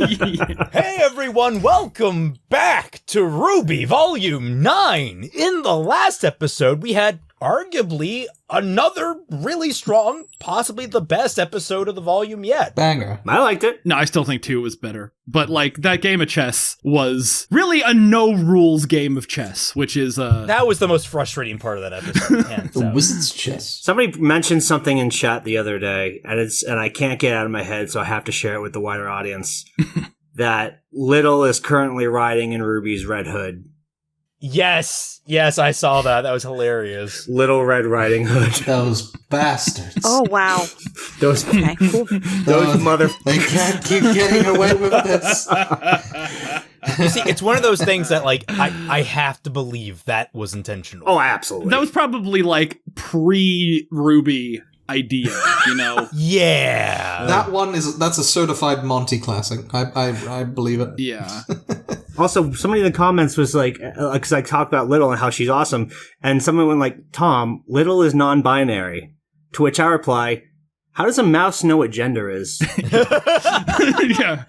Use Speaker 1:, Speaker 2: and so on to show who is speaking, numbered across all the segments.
Speaker 1: Hey everyone, welcome back to RWBY Volume 9. In the last episode, we had arguably another really strong, possibly the best episode of the volume yet.
Speaker 2: Banger.
Speaker 3: I liked it.
Speaker 4: No, I still think 2 was better. But, like, that game of chess was really a no-rules game of chess, which is,
Speaker 1: That was the most frustrating part of that episode. hands
Speaker 2: The
Speaker 1: down.
Speaker 2: Wizard's Chess.
Speaker 3: Somebody mentioned something in chat the other day, and I can't get it out of my head, so I have to share it with the wider audience. That Little is currently riding in Ruby's Red Hood.
Speaker 1: Yes, I saw that. That was hilarious.
Speaker 3: Little Red Riding Hood.
Speaker 2: Those bastards.
Speaker 5: Oh, wow.
Speaker 3: Those
Speaker 5: Okay, cool.
Speaker 3: those mother.
Speaker 2: They can't keep getting away with this.
Speaker 1: You see, it's one of those things that, like, I have to believe that was intentional.
Speaker 3: Oh, absolutely.
Speaker 4: that was probably, like, pre-Ruby idea, you know?
Speaker 1: Yeah.
Speaker 2: That's a certified Monty classic. I believe it.
Speaker 4: Yeah.
Speaker 3: Also, somebody in the comments was like, because I talked about Little and how she's awesome, and someone went like, Tom, Little is non-binary. To which I reply, how does a mouse know what gender is?
Speaker 4: Yeah.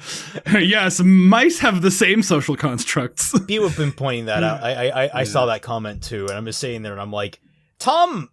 Speaker 4: Yes, mice have the same social constructs.
Speaker 1: People have been pointing that out. I saw that comment too, and I'm just sitting there and I'm like, Tom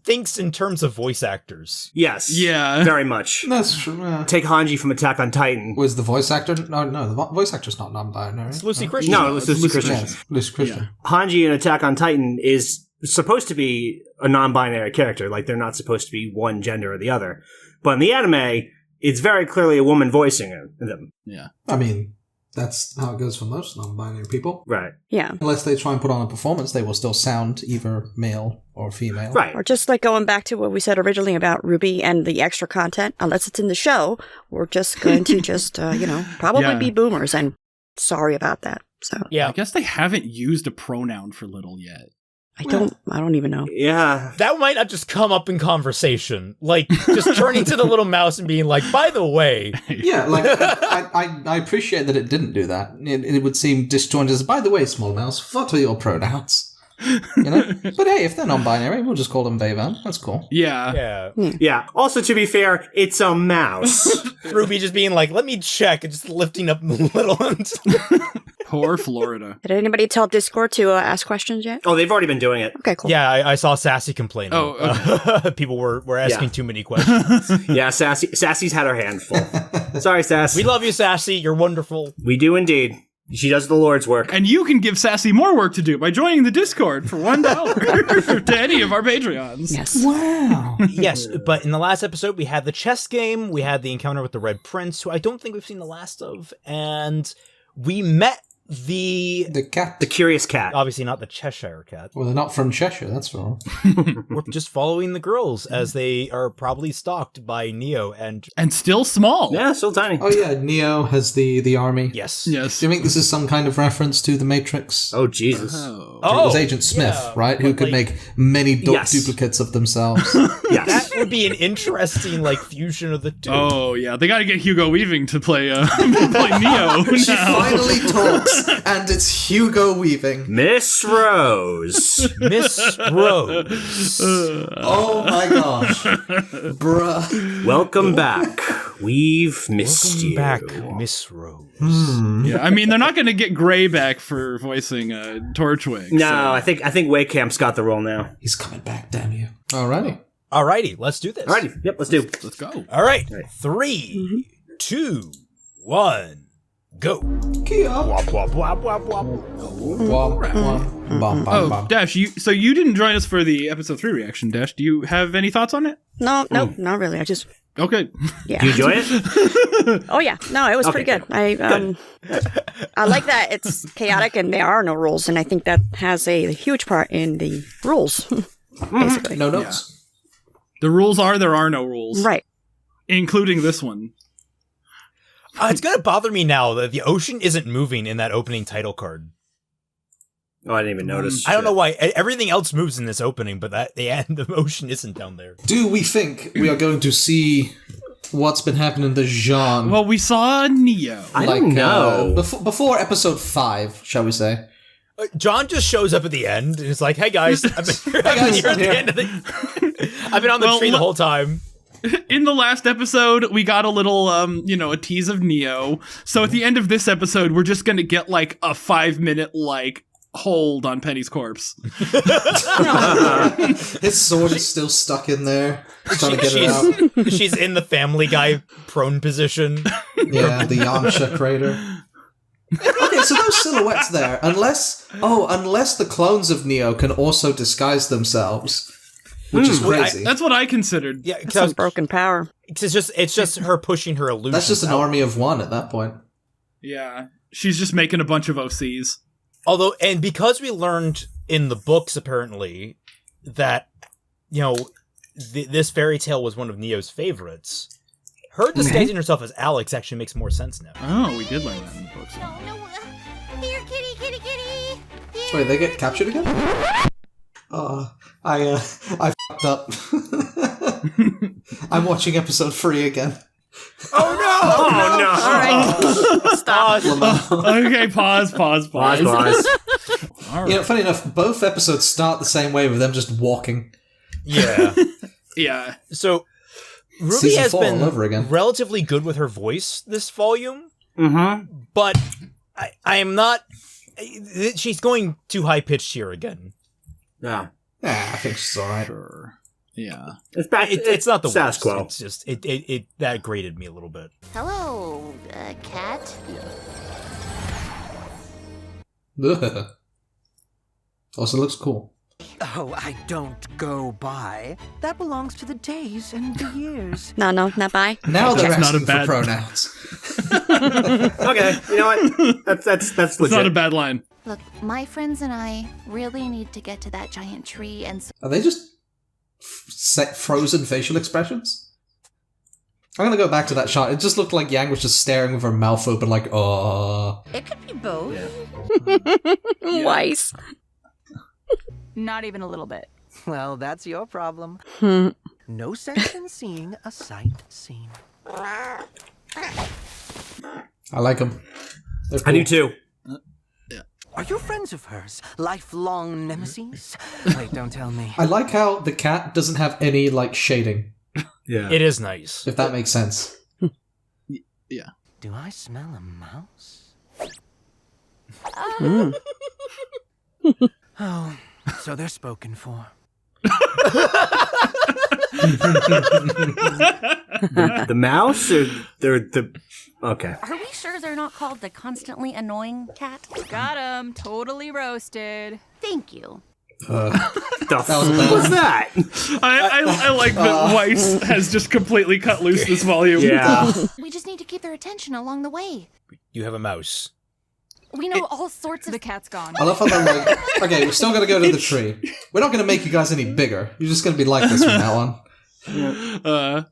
Speaker 1: thinks in terms of voice actors.
Speaker 3: Yes.
Speaker 4: Yeah.
Speaker 3: Very much.
Speaker 2: That's true. Yeah.
Speaker 3: Take Hanji from Attack on Titan.
Speaker 2: Was the voice actor? No, the voice actor's not non-binary.
Speaker 1: It's Lucy Christian.
Speaker 3: No, it was Lucy Christian.
Speaker 2: Yes, Lucy Christian.
Speaker 3: Hanji in Attack on Titan is supposed to be a non-binary character. Like, they're not supposed to be one gender or the other. But in the anime, it's very clearly a woman voicing them.
Speaker 4: Yeah.
Speaker 2: I mean, that's how it goes for most non-binary people.
Speaker 3: Right.
Speaker 5: Yeah.
Speaker 2: Unless they try and put on a performance, they will still sound either male or female.
Speaker 3: Right.
Speaker 5: Or just like going back to what we said originally about RWBY and the extra content, unless it's in the show, we're just going to probably
Speaker 4: Yeah.
Speaker 5: be boomers, and sorry about that. So
Speaker 1: Yeah.
Speaker 4: I guess they haven't used a pronoun for Little yet.
Speaker 5: I don't even know.
Speaker 3: Yeah.
Speaker 1: That might not just come up in conversation. Like, just turning to the little mouse and being like, by the way.
Speaker 2: Yeah, like, I appreciate that it didn't do that. It would seem disjointed as, by the way, small mouse, what are your pronouns? You know? But hey, if they're non-binary, we'll just call them they, them. That's cool.
Speaker 4: Yeah.
Speaker 1: Yeah.
Speaker 3: Yeah. Also, to be fair, it's a mouse.
Speaker 1: Ruby just being like, let me check, and just lifting up the little ones.
Speaker 4: Poor Florida.
Speaker 5: Did anybody tell Discord to ask questions yet?
Speaker 3: Oh, they've already been doing it.
Speaker 5: Okay, cool.
Speaker 1: Yeah, I saw Sassy complaining.
Speaker 4: Oh,
Speaker 1: People were asking
Speaker 3: Yeah.
Speaker 1: too many questions.
Speaker 3: Yeah, Sassy's had her hand full. Sorry, Sass.
Speaker 1: We love you, Sassy. You're wonderful.
Speaker 3: We do indeed. She does the Lord's work.
Speaker 4: And you can give Sassy more work to do by joining the Discord for $1 to any of our Patreons.
Speaker 5: Yes.
Speaker 2: Wow.
Speaker 1: Yes, but in the last episode, we had the chess game. We had the encounter with the Red Prince, who I don't think we've seen the last of. And we met the
Speaker 2: cat.
Speaker 3: The Curious Cat.
Speaker 1: obviously not the Cheshire Cat.
Speaker 2: Well, they're not from Cheshire, that's for all.
Speaker 1: We're just following the girls as they are probably stalked by Neo and
Speaker 4: And still small.
Speaker 3: Yeah, still tiny.
Speaker 2: Oh yeah, Neo has the army.
Speaker 1: yes.
Speaker 4: Yes.
Speaker 2: Do you think this is some kind of reference to the Matrix?
Speaker 3: Oh, Jesus.
Speaker 4: Oh.
Speaker 2: It was Agent Smith,
Speaker 1: yeah,
Speaker 2: right? Who
Speaker 1: but,
Speaker 2: could
Speaker 1: like,
Speaker 2: make many
Speaker 3: Yes.
Speaker 2: duplicates of themselves.
Speaker 3: Yes.
Speaker 1: That would be an interesting fusion of the two.
Speaker 4: Oh, yeah. They gotta get Hugo Weaving to play play Neo
Speaker 2: She
Speaker 4: now.
Speaker 2: finally talks, and it's Hugo Weaving.
Speaker 3: Miss Rose.
Speaker 1: Miss Rose.
Speaker 2: Oh my gosh. Bruh.
Speaker 3: Welcome back. We've missed
Speaker 1: Welcome
Speaker 3: you.
Speaker 1: back, Miss Rose.
Speaker 4: Yeah, I mean, they're not gonna get Gray back for voicing Torchwick.
Speaker 3: No,
Speaker 4: so.
Speaker 3: I think Waycamp's got the role now.
Speaker 2: He's coming back, damn you. Alrighty.
Speaker 1: Alrighty, let's do this.
Speaker 3: Alrighty. Yep, let's do.
Speaker 4: Let's go.
Speaker 1: All right.
Speaker 3: Right.
Speaker 1: 3, 2, 1, go.
Speaker 2: Kia.
Speaker 1: Wop, wop, wop, wop, wop.
Speaker 4: Oh, Dash, so you didn't join us for the episode 3 reaction, Dash. Do you have any thoughts on it?
Speaker 5: No, not really. I just
Speaker 4: Okay.
Speaker 5: yeah.
Speaker 3: Do you enjoy it?
Speaker 5: Oh yeah, no, it was
Speaker 3: Okay,
Speaker 5: pretty good. I like that it's chaotic and there are no rules, and I think that has a huge part in the rules. Basically,
Speaker 2: No notes.
Speaker 4: The rules are there are no rules.
Speaker 5: right?
Speaker 4: Including this one.
Speaker 1: It's going to bother me now that the ocean isn't moving in that opening title card.
Speaker 3: Oh, I didn't even notice.
Speaker 1: I don't know why. Everything else moves in this opening, but the ocean isn't down there.
Speaker 2: Do we think we are going to see what's been happening to Jean?
Speaker 4: Well, we saw Neo.
Speaker 3: I don't know.
Speaker 2: Before episode 5, shall we say?
Speaker 1: John just shows up at the end and is like, "Hey guys, I've been here,
Speaker 2: guys,
Speaker 1: here at
Speaker 2: I'm
Speaker 1: the
Speaker 2: here."
Speaker 1: end of the. I've been on the tree the whole time."
Speaker 4: in the last episode, we got a little, a tease of Neo. So at the end of this episode, we're just gonna get like a 5-minute hold on Penny's corpse.
Speaker 2: His sword is still stuck in there. Trying to get it out.
Speaker 1: She's in the Family Guy prone position.
Speaker 2: Yeah, the Yamcha crater. Okay, so those silhouettes there, unless the clones of Neo can also disguise themselves, which is crazy.
Speaker 4: That's what I considered.
Speaker 1: Yeah,
Speaker 5: Some broken power.
Speaker 1: it's just her pushing her illusion.
Speaker 2: That's just an army of one at that point.
Speaker 4: Yeah. She's just making a bunch of OCs.
Speaker 1: Although, and because we learned in the books, apparently, that, this fairy tale was one of Neo's favorites, her disguising herself as Alex actually makes more sense now.
Speaker 4: Oh, we did learn that in the books.
Speaker 6: No. Here, kitty, kitty, kitty. Here.
Speaker 2: Wait, they get captured again? I fucked up. I'm watching episode 3 again.
Speaker 1: Oh no!
Speaker 5: All right. Stop.
Speaker 4: Okay, pause.
Speaker 3: Pause.
Speaker 4: All right.
Speaker 2: Funny enough, both episodes start the same way with them just walking.
Speaker 1: Yeah.
Speaker 4: Yeah.
Speaker 1: So, RWBY
Speaker 2: Season
Speaker 1: has
Speaker 2: 4
Speaker 1: been
Speaker 2: all over again.
Speaker 1: relatively good with her voice this volume,
Speaker 3: But
Speaker 1: I am not... She's going too high-pitched here again.
Speaker 3: yeah,
Speaker 2: I think she's alright.
Speaker 4: Sure. Yeah.
Speaker 3: it's back.
Speaker 1: It's not the
Speaker 3: status
Speaker 1: worst.
Speaker 3: quo.
Speaker 1: It's just it that grated me a little bit.
Speaker 6: Hello, cat.
Speaker 2: Also looks cool.
Speaker 7: Oh, I don't go by. That belongs to the days and the years.
Speaker 5: No, not by.
Speaker 2: Now they're
Speaker 4: That's not
Speaker 2: asking
Speaker 4: a bad-
Speaker 2: for pronouns.
Speaker 3: Okay, you know what? That's legit.
Speaker 4: It's not a bad line.
Speaker 6: Look, my friends and I really need to get to that giant tree, and so
Speaker 2: Are they just frozen facial expressions? I'm gonna go back to that shot. It just looked like Yang was just staring with her mouth open like, oh.
Speaker 7: It could be both.
Speaker 5: Weiss.
Speaker 8: Not even a little bit.
Speaker 7: Well, that's your problem.
Speaker 5: Hmm.
Speaker 7: No sense in seeing a sight seen.
Speaker 2: I like them.
Speaker 3: I do too.
Speaker 7: Are you friends of hers? Lifelong nemesis? Wait, don't tell me.
Speaker 2: I like how the cat doesn't have any, shading,
Speaker 3: Yeah.
Speaker 1: It is nice.
Speaker 2: if that makes sense.
Speaker 7: Do I smell a mouse? Oh, so they're spoken for.
Speaker 3: The mouse or the okay.
Speaker 6: are we sure they're not called the constantly annoying cat?
Speaker 8: Got him. Totally roasted.
Speaker 6: Thank you.
Speaker 3: The
Speaker 2: was
Speaker 3: fuck
Speaker 2: bad.
Speaker 3: was that?
Speaker 4: I like that Weiss has just completely cut loose this volume.
Speaker 3: Yeah.
Speaker 6: We just need to keep their attention along the way.
Speaker 1: You have a mouse.
Speaker 6: We know all sorts of
Speaker 8: The cat's gone.
Speaker 2: I love how they're like, okay, we're still gonna go to the tree. We're not gonna make you guys any bigger. You're just gonna be like this from now on.
Speaker 6: Oh,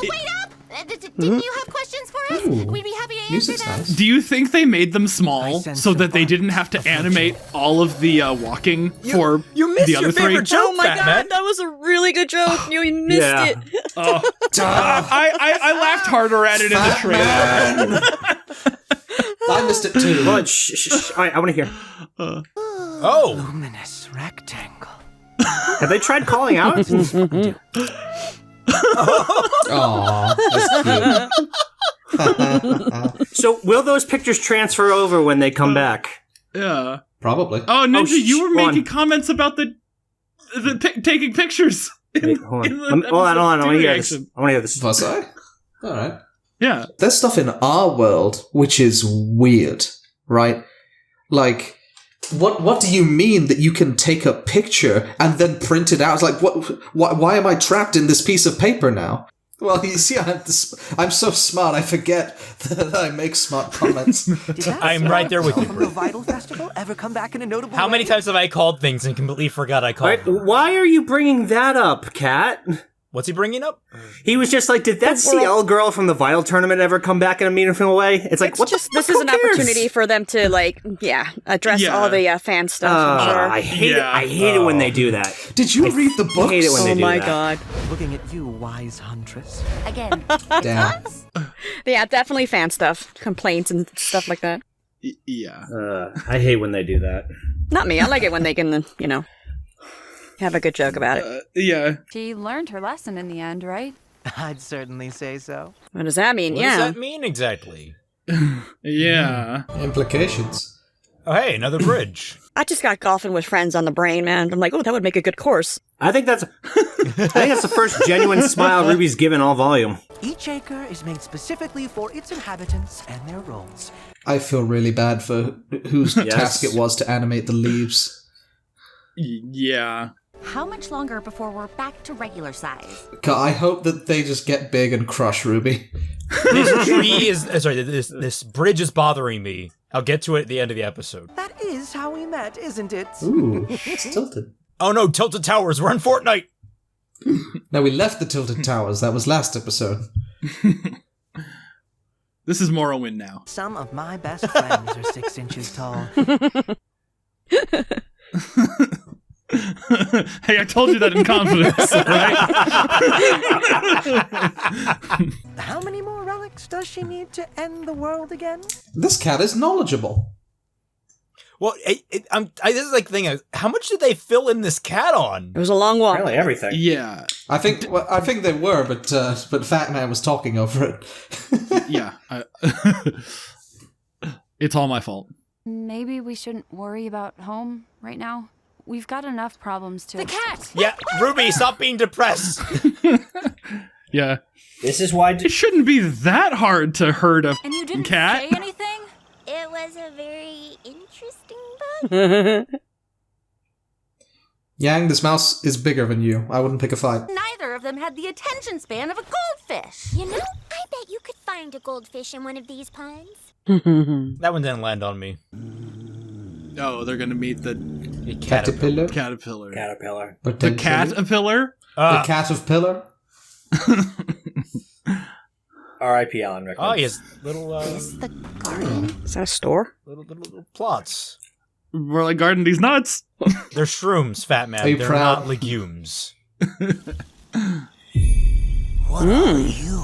Speaker 6: wait up! Didn't you have questions for us?
Speaker 2: Ooh.
Speaker 6: We'd be happy to answer
Speaker 2: Music's
Speaker 6: them.
Speaker 2: nice.
Speaker 4: Do you think they made them
Speaker 7: I
Speaker 4: small
Speaker 7: sense
Speaker 4: so
Speaker 7: the
Speaker 4: that they
Speaker 7: fun
Speaker 4: didn't have to
Speaker 7: of
Speaker 4: animate all of the walking for
Speaker 1: You missed
Speaker 4: the
Speaker 1: your
Speaker 4: other three?
Speaker 1: favorite joke,
Speaker 5: Oh my
Speaker 1: Fat
Speaker 5: god,
Speaker 1: Man.
Speaker 5: that was a really good joke. You missed
Speaker 3: Yeah.
Speaker 5: it.
Speaker 4: Oh. I laughed harder at it in the trailer.
Speaker 2: I missed it too.
Speaker 3: Well, shh. All right, I want to hear.
Speaker 1: Oh,
Speaker 7: Luminous rectangle.
Speaker 3: Have they tried calling out?
Speaker 2: Aww, that's cute.
Speaker 3: So, will those pictures transfer over when they come back?
Speaker 4: Yeah.
Speaker 2: Probably.
Speaker 4: Oh, Ninja, you were
Speaker 3: hold
Speaker 4: making
Speaker 3: on.
Speaker 4: comments about the taking pictures.
Speaker 3: Wait, hold
Speaker 4: in the
Speaker 3: on. Hold on. I
Speaker 4: episode
Speaker 3: want to
Speaker 4: two
Speaker 3: hear this.
Speaker 4: reaction.
Speaker 3: I want to hear this.
Speaker 2: Was I? Alright.
Speaker 4: Yeah.
Speaker 2: There's stuff in our world which is weird, right? Like, what do you mean that you can take a picture and then print it out? It's like, why am I trapped in this piece of paper now? Well, you see, I'm so smart, I forget that I make smart comments.
Speaker 7: Did that
Speaker 1: I'm right there with you,
Speaker 7: from
Speaker 1: bro.
Speaker 7: the Vital Festival ever come back in a notable
Speaker 1: how many
Speaker 7: way?
Speaker 1: times have I called things and completely forgot I
Speaker 3: All
Speaker 1: called
Speaker 3: right,
Speaker 1: them?
Speaker 3: why are you bringing that up, Kat?
Speaker 1: What's he bringing up?
Speaker 3: He was just like, did that CL girl from the Vital tournament ever come back in a meaningful way? It's like, what?
Speaker 5: This is an opportunity for them to address
Speaker 4: Yeah.
Speaker 5: all the fan stuff. I'm sure.
Speaker 3: I hate it.
Speaker 4: Yeah.
Speaker 3: I hate it when they do that.
Speaker 2: Did you read the books?
Speaker 3: hate it when they
Speaker 5: Oh
Speaker 3: do
Speaker 5: my
Speaker 3: that.
Speaker 5: god.
Speaker 7: Looking at you, wise huntress.
Speaker 6: Again,
Speaker 2: Damn.
Speaker 5: Yeah, definitely fan stuff, complaints and stuff like that.
Speaker 4: Yeah.
Speaker 3: I hate when they do that.
Speaker 5: Not me. I like it when they can, have a good joke about it.
Speaker 4: Yeah.
Speaker 8: She learned her lesson in the end, right?
Speaker 7: I'd certainly say so.
Speaker 5: What does that mean?
Speaker 1: What does that mean exactly?
Speaker 4: Yeah.
Speaker 2: Implications.
Speaker 1: Oh, hey, another bridge.
Speaker 5: I just got golfing with friends on the brain, man. I'm like, oh, that would make a good course.
Speaker 3: I think that's the first genuine smile Ruby's given all volume.
Speaker 7: Each acre is made specifically for its inhabitants and their roles.
Speaker 2: I feel really bad for whose task it was to animate the leaves.
Speaker 4: Yeah.
Speaker 6: How much longer before we're back to regular size?
Speaker 2: I hope that they just get big and crush Ruby.
Speaker 1: This tree is... sorry, this bridge is bothering me. I'll get to it at the end of the episode.
Speaker 7: That is how we met, isn't it?
Speaker 2: Ooh, it's tilted.
Speaker 1: Oh no, Tilted Towers, we're in Fortnite!
Speaker 2: No, we left the Tilted Towers. That was last episode.
Speaker 4: This is Morrowind now.
Speaker 7: Some of my best friends are 6 inches tall.
Speaker 4: Hey, I told you that in confidence, right?
Speaker 7: How many more relics does she need to end the world again?
Speaker 2: This cat is knowledgeable.
Speaker 1: Well, this is like the thing. How much did they fill in this cat on?
Speaker 5: It was a long walk.
Speaker 3: Apparently everything.
Speaker 4: Yeah.
Speaker 2: I think they were, but Fat Man was talking over it.
Speaker 4: Yeah. It's all my fault.
Speaker 8: Maybe we shouldn't worry about home right now. We've got enough problems to...
Speaker 6: The cat!
Speaker 1: Yeah, Ruby, stop being depressed.
Speaker 4: Yeah.
Speaker 3: This is why...
Speaker 4: It shouldn't be that hard to herd a
Speaker 8: And you didn't
Speaker 4: cat.
Speaker 8: say anything?
Speaker 6: It was a very interesting bug.
Speaker 2: Yang, this mouse is bigger than you. I wouldn't pick a fight.
Speaker 6: Neither of them had the attention span of a goldfish. You know, I bet you could find a goldfish in one of these ponds.
Speaker 1: That one didn't land on me.
Speaker 4: Oh, they're gonna meet the
Speaker 2: Caterpillar?
Speaker 4: caterpillar.
Speaker 2: Potentially.
Speaker 4: The caterpillar?
Speaker 2: The cat of pillar?
Speaker 3: R.I.P. Alan Rickman.
Speaker 1: Oh, he has little,
Speaker 6: Is the garden?
Speaker 5: Is that a store?
Speaker 1: little plots.
Speaker 4: We're like guarding these nuts.
Speaker 1: They're shrooms, Fat Man.
Speaker 2: Are you
Speaker 1: They're
Speaker 2: proud?
Speaker 1: not legumes.
Speaker 9: What are you?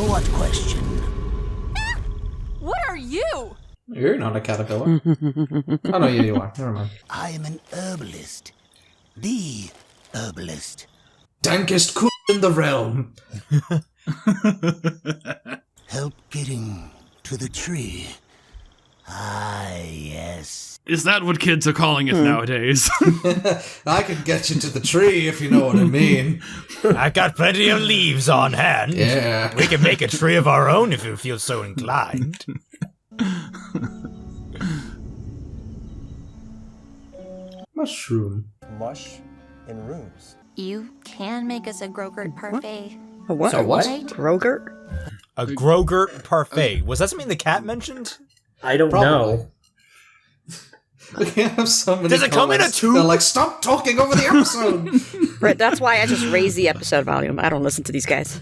Speaker 9: What question?
Speaker 8: What are you?
Speaker 2: You're not a caterpillar. Oh, no, you are. Never mind.
Speaker 9: I am an herbalist. The herbalist.
Speaker 2: Dankest cool in the realm.
Speaker 9: Help getting to the tree. Ah, yes.
Speaker 4: Is that what kids are calling it nowadays?
Speaker 2: I can get you to the tree if you know what I mean.
Speaker 1: I got plenty of leaves on hand.
Speaker 2: Yeah.
Speaker 1: We can make a tree of our own if you feel so inclined.
Speaker 2: Mushroom.
Speaker 10: Mush in rooms.
Speaker 6: You can make us a Grogurt parfait.
Speaker 5: A what?
Speaker 2: So what?
Speaker 6: Right?
Speaker 5: Rogurt?
Speaker 1: A Grogurt parfait. Was that something the cat mentioned?
Speaker 3: I don't know.
Speaker 2: We have so many
Speaker 1: Does it come in a
Speaker 2: comments.
Speaker 1: tube?
Speaker 2: They're like, stop talking over the episode.
Speaker 5: Right, that's why I just raise the episode volume. I don't listen to these guys.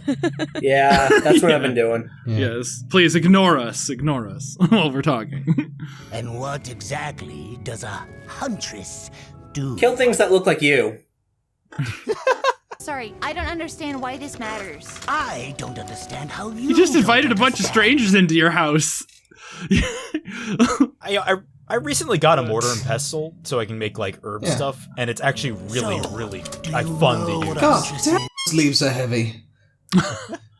Speaker 3: Yeah, that's what I've been doing.
Speaker 4: Yes. Please ignore us. Ignore us while we're talking.
Speaker 9: And what exactly does a huntress do?
Speaker 3: Kill things that look like you.
Speaker 6: Sorry, I don't understand why this matters.
Speaker 9: I don't understand how you
Speaker 4: You just
Speaker 9: don't
Speaker 4: invited a bunch of
Speaker 9: understand.
Speaker 4: strangers into your house.
Speaker 1: I recently got a mortar and pestle so I can make like herb stuff, and it's actually really,
Speaker 9: So,
Speaker 1: really
Speaker 9: do
Speaker 1: fun
Speaker 9: you
Speaker 1: to
Speaker 9: know
Speaker 1: use.
Speaker 9: what a
Speaker 2: God
Speaker 9: huntress
Speaker 2: damn,
Speaker 9: is?
Speaker 2: these leaves are heavy.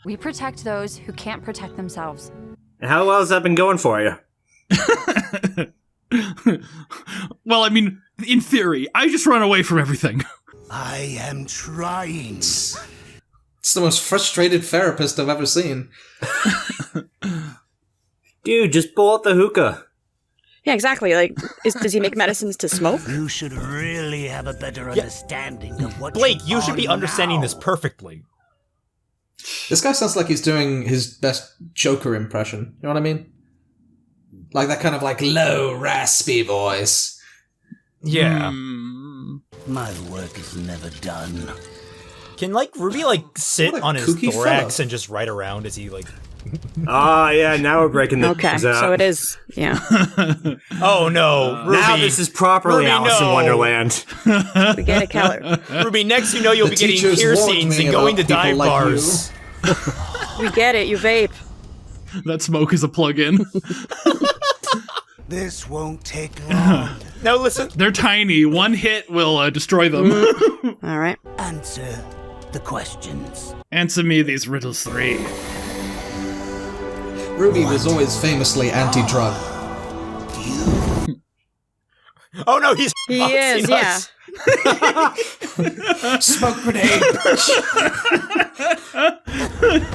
Speaker 8: We protect those who can't protect themselves.
Speaker 3: And how well has that been going for you?
Speaker 4: Well, I mean, in theory, I just run away from everything.
Speaker 9: I am trying.
Speaker 2: It's the most frustrated therapist I've ever seen.
Speaker 3: Dude, just pull out the hookah.
Speaker 5: Yeah, exactly. Like, does he make medicines to smoke?
Speaker 9: You should really have a better understanding of what
Speaker 1: Blake, you should
Speaker 9: are
Speaker 1: be understanding
Speaker 9: now.
Speaker 1: this perfectly.
Speaker 2: This guy sounds like he's doing his best Joker impression. You know what I mean? Like that kind of like low, raspy voice.
Speaker 1: Yeah.
Speaker 9: My work is never done.
Speaker 1: Can like Ruby like sit
Speaker 2: What a
Speaker 1: on his
Speaker 2: kooky
Speaker 1: thorax
Speaker 2: fellow.
Speaker 1: and just ride around as he like?
Speaker 3: Ah, yeah, now we're breaking the
Speaker 5: Okay, so it is. Yeah.
Speaker 1: Oh no, Ruby!
Speaker 3: Now this is properly
Speaker 1: Ruby,
Speaker 3: Alice in
Speaker 1: no.
Speaker 3: Wonderland.
Speaker 5: We get a calorie.
Speaker 1: Ruby. Next, you know you'll
Speaker 2: The
Speaker 1: be getting
Speaker 2: teachers warned
Speaker 1: piercings
Speaker 2: me
Speaker 1: and going to
Speaker 2: about
Speaker 1: dive
Speaker 2: people like
Speaker 1: bars.
Speaker 5: We get it. You vape.
Speaker 4: That smoke is a plug-in.
Speaker 9: This won't take long.
Speaker 1: Now listen.
Speaker 4: They're tiny. One hit will destroy them.
Speaker 5: All right.
Speaker 9: Answer the questions.
Speaker 4: Answer me these riddles 3.
Speaker 2: Ruby was always famously anti-drug.
Speaker 1: Oh no, he
Speaker 5: is, yeah.
Speaker 2: Smoke grenade.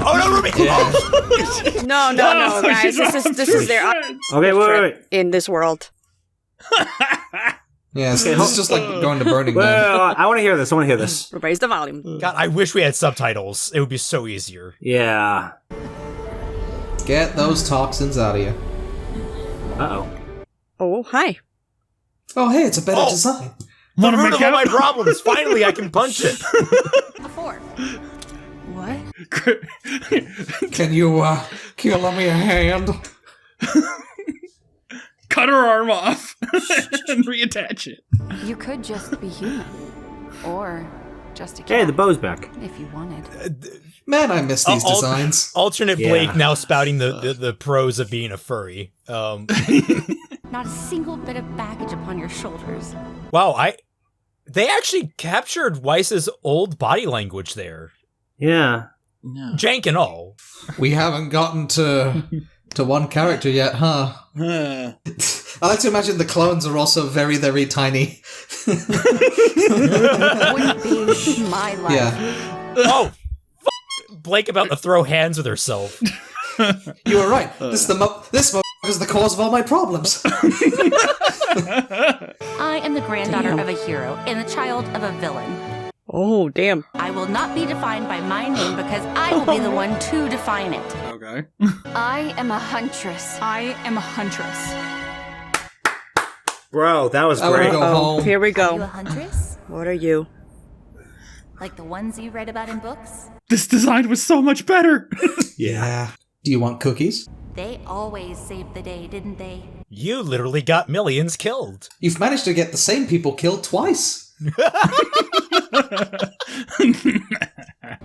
Speaker 1: Oh no, Ruby!
Speaker 2: Yeah.
Speaker 5: No, guys. This is their
Speaker 3: Okay, wait.
Speaker 5: in this world.
Speaker 2: Yeah, it's just like going to Burning
Speaker 3: Wait,
Speaker 2: Man.
Speaker 3: I want to hear this.
Speaker 5: Raise the volume.
Speaker 1: God, I wish we had subtitles. It would be so easier.
Speaker 3: Yeah.
Speaker 2: Get those toxins out of you.
Speaker 3: Uh-oh.
Speaker 5: Oh, hi.
Speaker 2: Oh, hey, it's a better design.
Speaker 1: The root of all my problems. Finally, I can punch it.
Speaker 8: A 4. What?
Speaker 2: Can you lend me a hand?
Speaker 4: Cut her arm off and reattach it.
Speaker 8: You could just be human. Or just a cat.
Speaker 3: Hey, the bow's back.
Speaker 8: If you wanted.
Speaker 2: Man, I miss these designs.
Speaker 1: Alternate Blake now spouting the pros of being a furry.
Speaker 8: Not a single bit of baggage upon your shoulders.
Speaker 1: Wow, they actually captured Weiss's old body language there.
Speaker 3: Yeah.
Speaker 1: Jank and all.
Speaker 2: We haven't gotten to one character yet, huh? I like to imagine the clones are also very, very tiny.
Speaker 8: Wouldn't be my life.
Speaker 2: Yeah.
Speaker 1: Oh, Blake about to throw hands with herself.
Speaker 2: You were right. This is the cause of all my problems.
Speaker 8: I am the granddaughter of a hero and the child of a villain.
Speaker 5: Oh, damn.
Speaker 8: I will not be defined by my name because I will be the one to define it.
Speaker 4: Okay.
Speaker 8: I am a huntress. I am a huntress.
Speaker 3: Bro, that was
Speaker 2: I wanna
Speaker 3: great.
Speaker 2: go home.
Speaker 5: Here we
Speaker 6: Are you a
Speaker 5: go.
Speaker 6: huntress?
Speaker 5: What are you?
Speaker 6: Like the ones you read about in books?
Speaker 4: This design was so much better.
Speaker 2: Yeah. Do you want cookies?
Speaker 6: They always saved the day, didn't they?
Speaker 1: You literally got millions killed.
Speaker 2: You've managed to get the same people killed twice.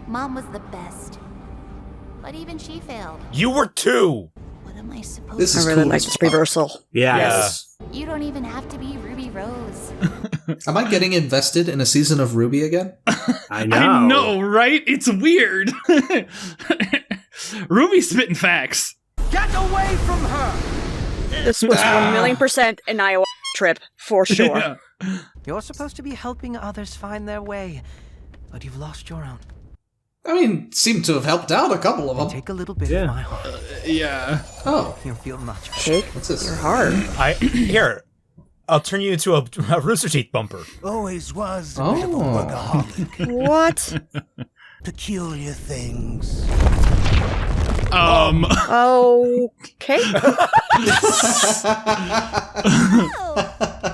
Speaker 6: Mom was the best. But even she failed.
Speaker 1: You were 2.
Speaker 6: What am I supposed
Speaker 2: This
Speaker 6: to
Speaker 2: is
Speaker 5: I really
Speaker 2: cool
Speaker 5: like
Speaker 2: as
Speaker 5: this
Speaker 2: fuck.
Speaker 5: reversal.
Speaker 3: Yes.
Speaker 6: You don't even have to be Ruby Rose.
Speaker 2: Am I getting invested in a season of RWBY again?
Speaker 3: I know.
Speaker 4: I know, right? It's weird. Ruby's spitting facts.
Speaker 7: Get away from her!
Speaker 5: This was 1,000,000% an Iowa trip, for sure.
Speaker 4: Yeah.
Speaker 7: You're supposed to be helping others find their way, but you've lost your own.
Speaker 2: I mean, seem to have helped out a couple of them.
Speaker 7: Take a little bit
Speaker 3: Yeah.
Speaker 7: of my heart.
Speaker 4: Yeah.
Speaker 2: Oh,
Speaker 7: You'll feel much better.
Speaker 5: Take
Speaker 2: what's this?
Speaker 5: your heart.
Speaker 1: Here, I'll turn you into a Rooster Teeth bumper.
Speaker 9: Always was a bit of a workaholic.
Speaker 5: What?
Speaker 9: Peculiar things.
Speaker 5: Okay.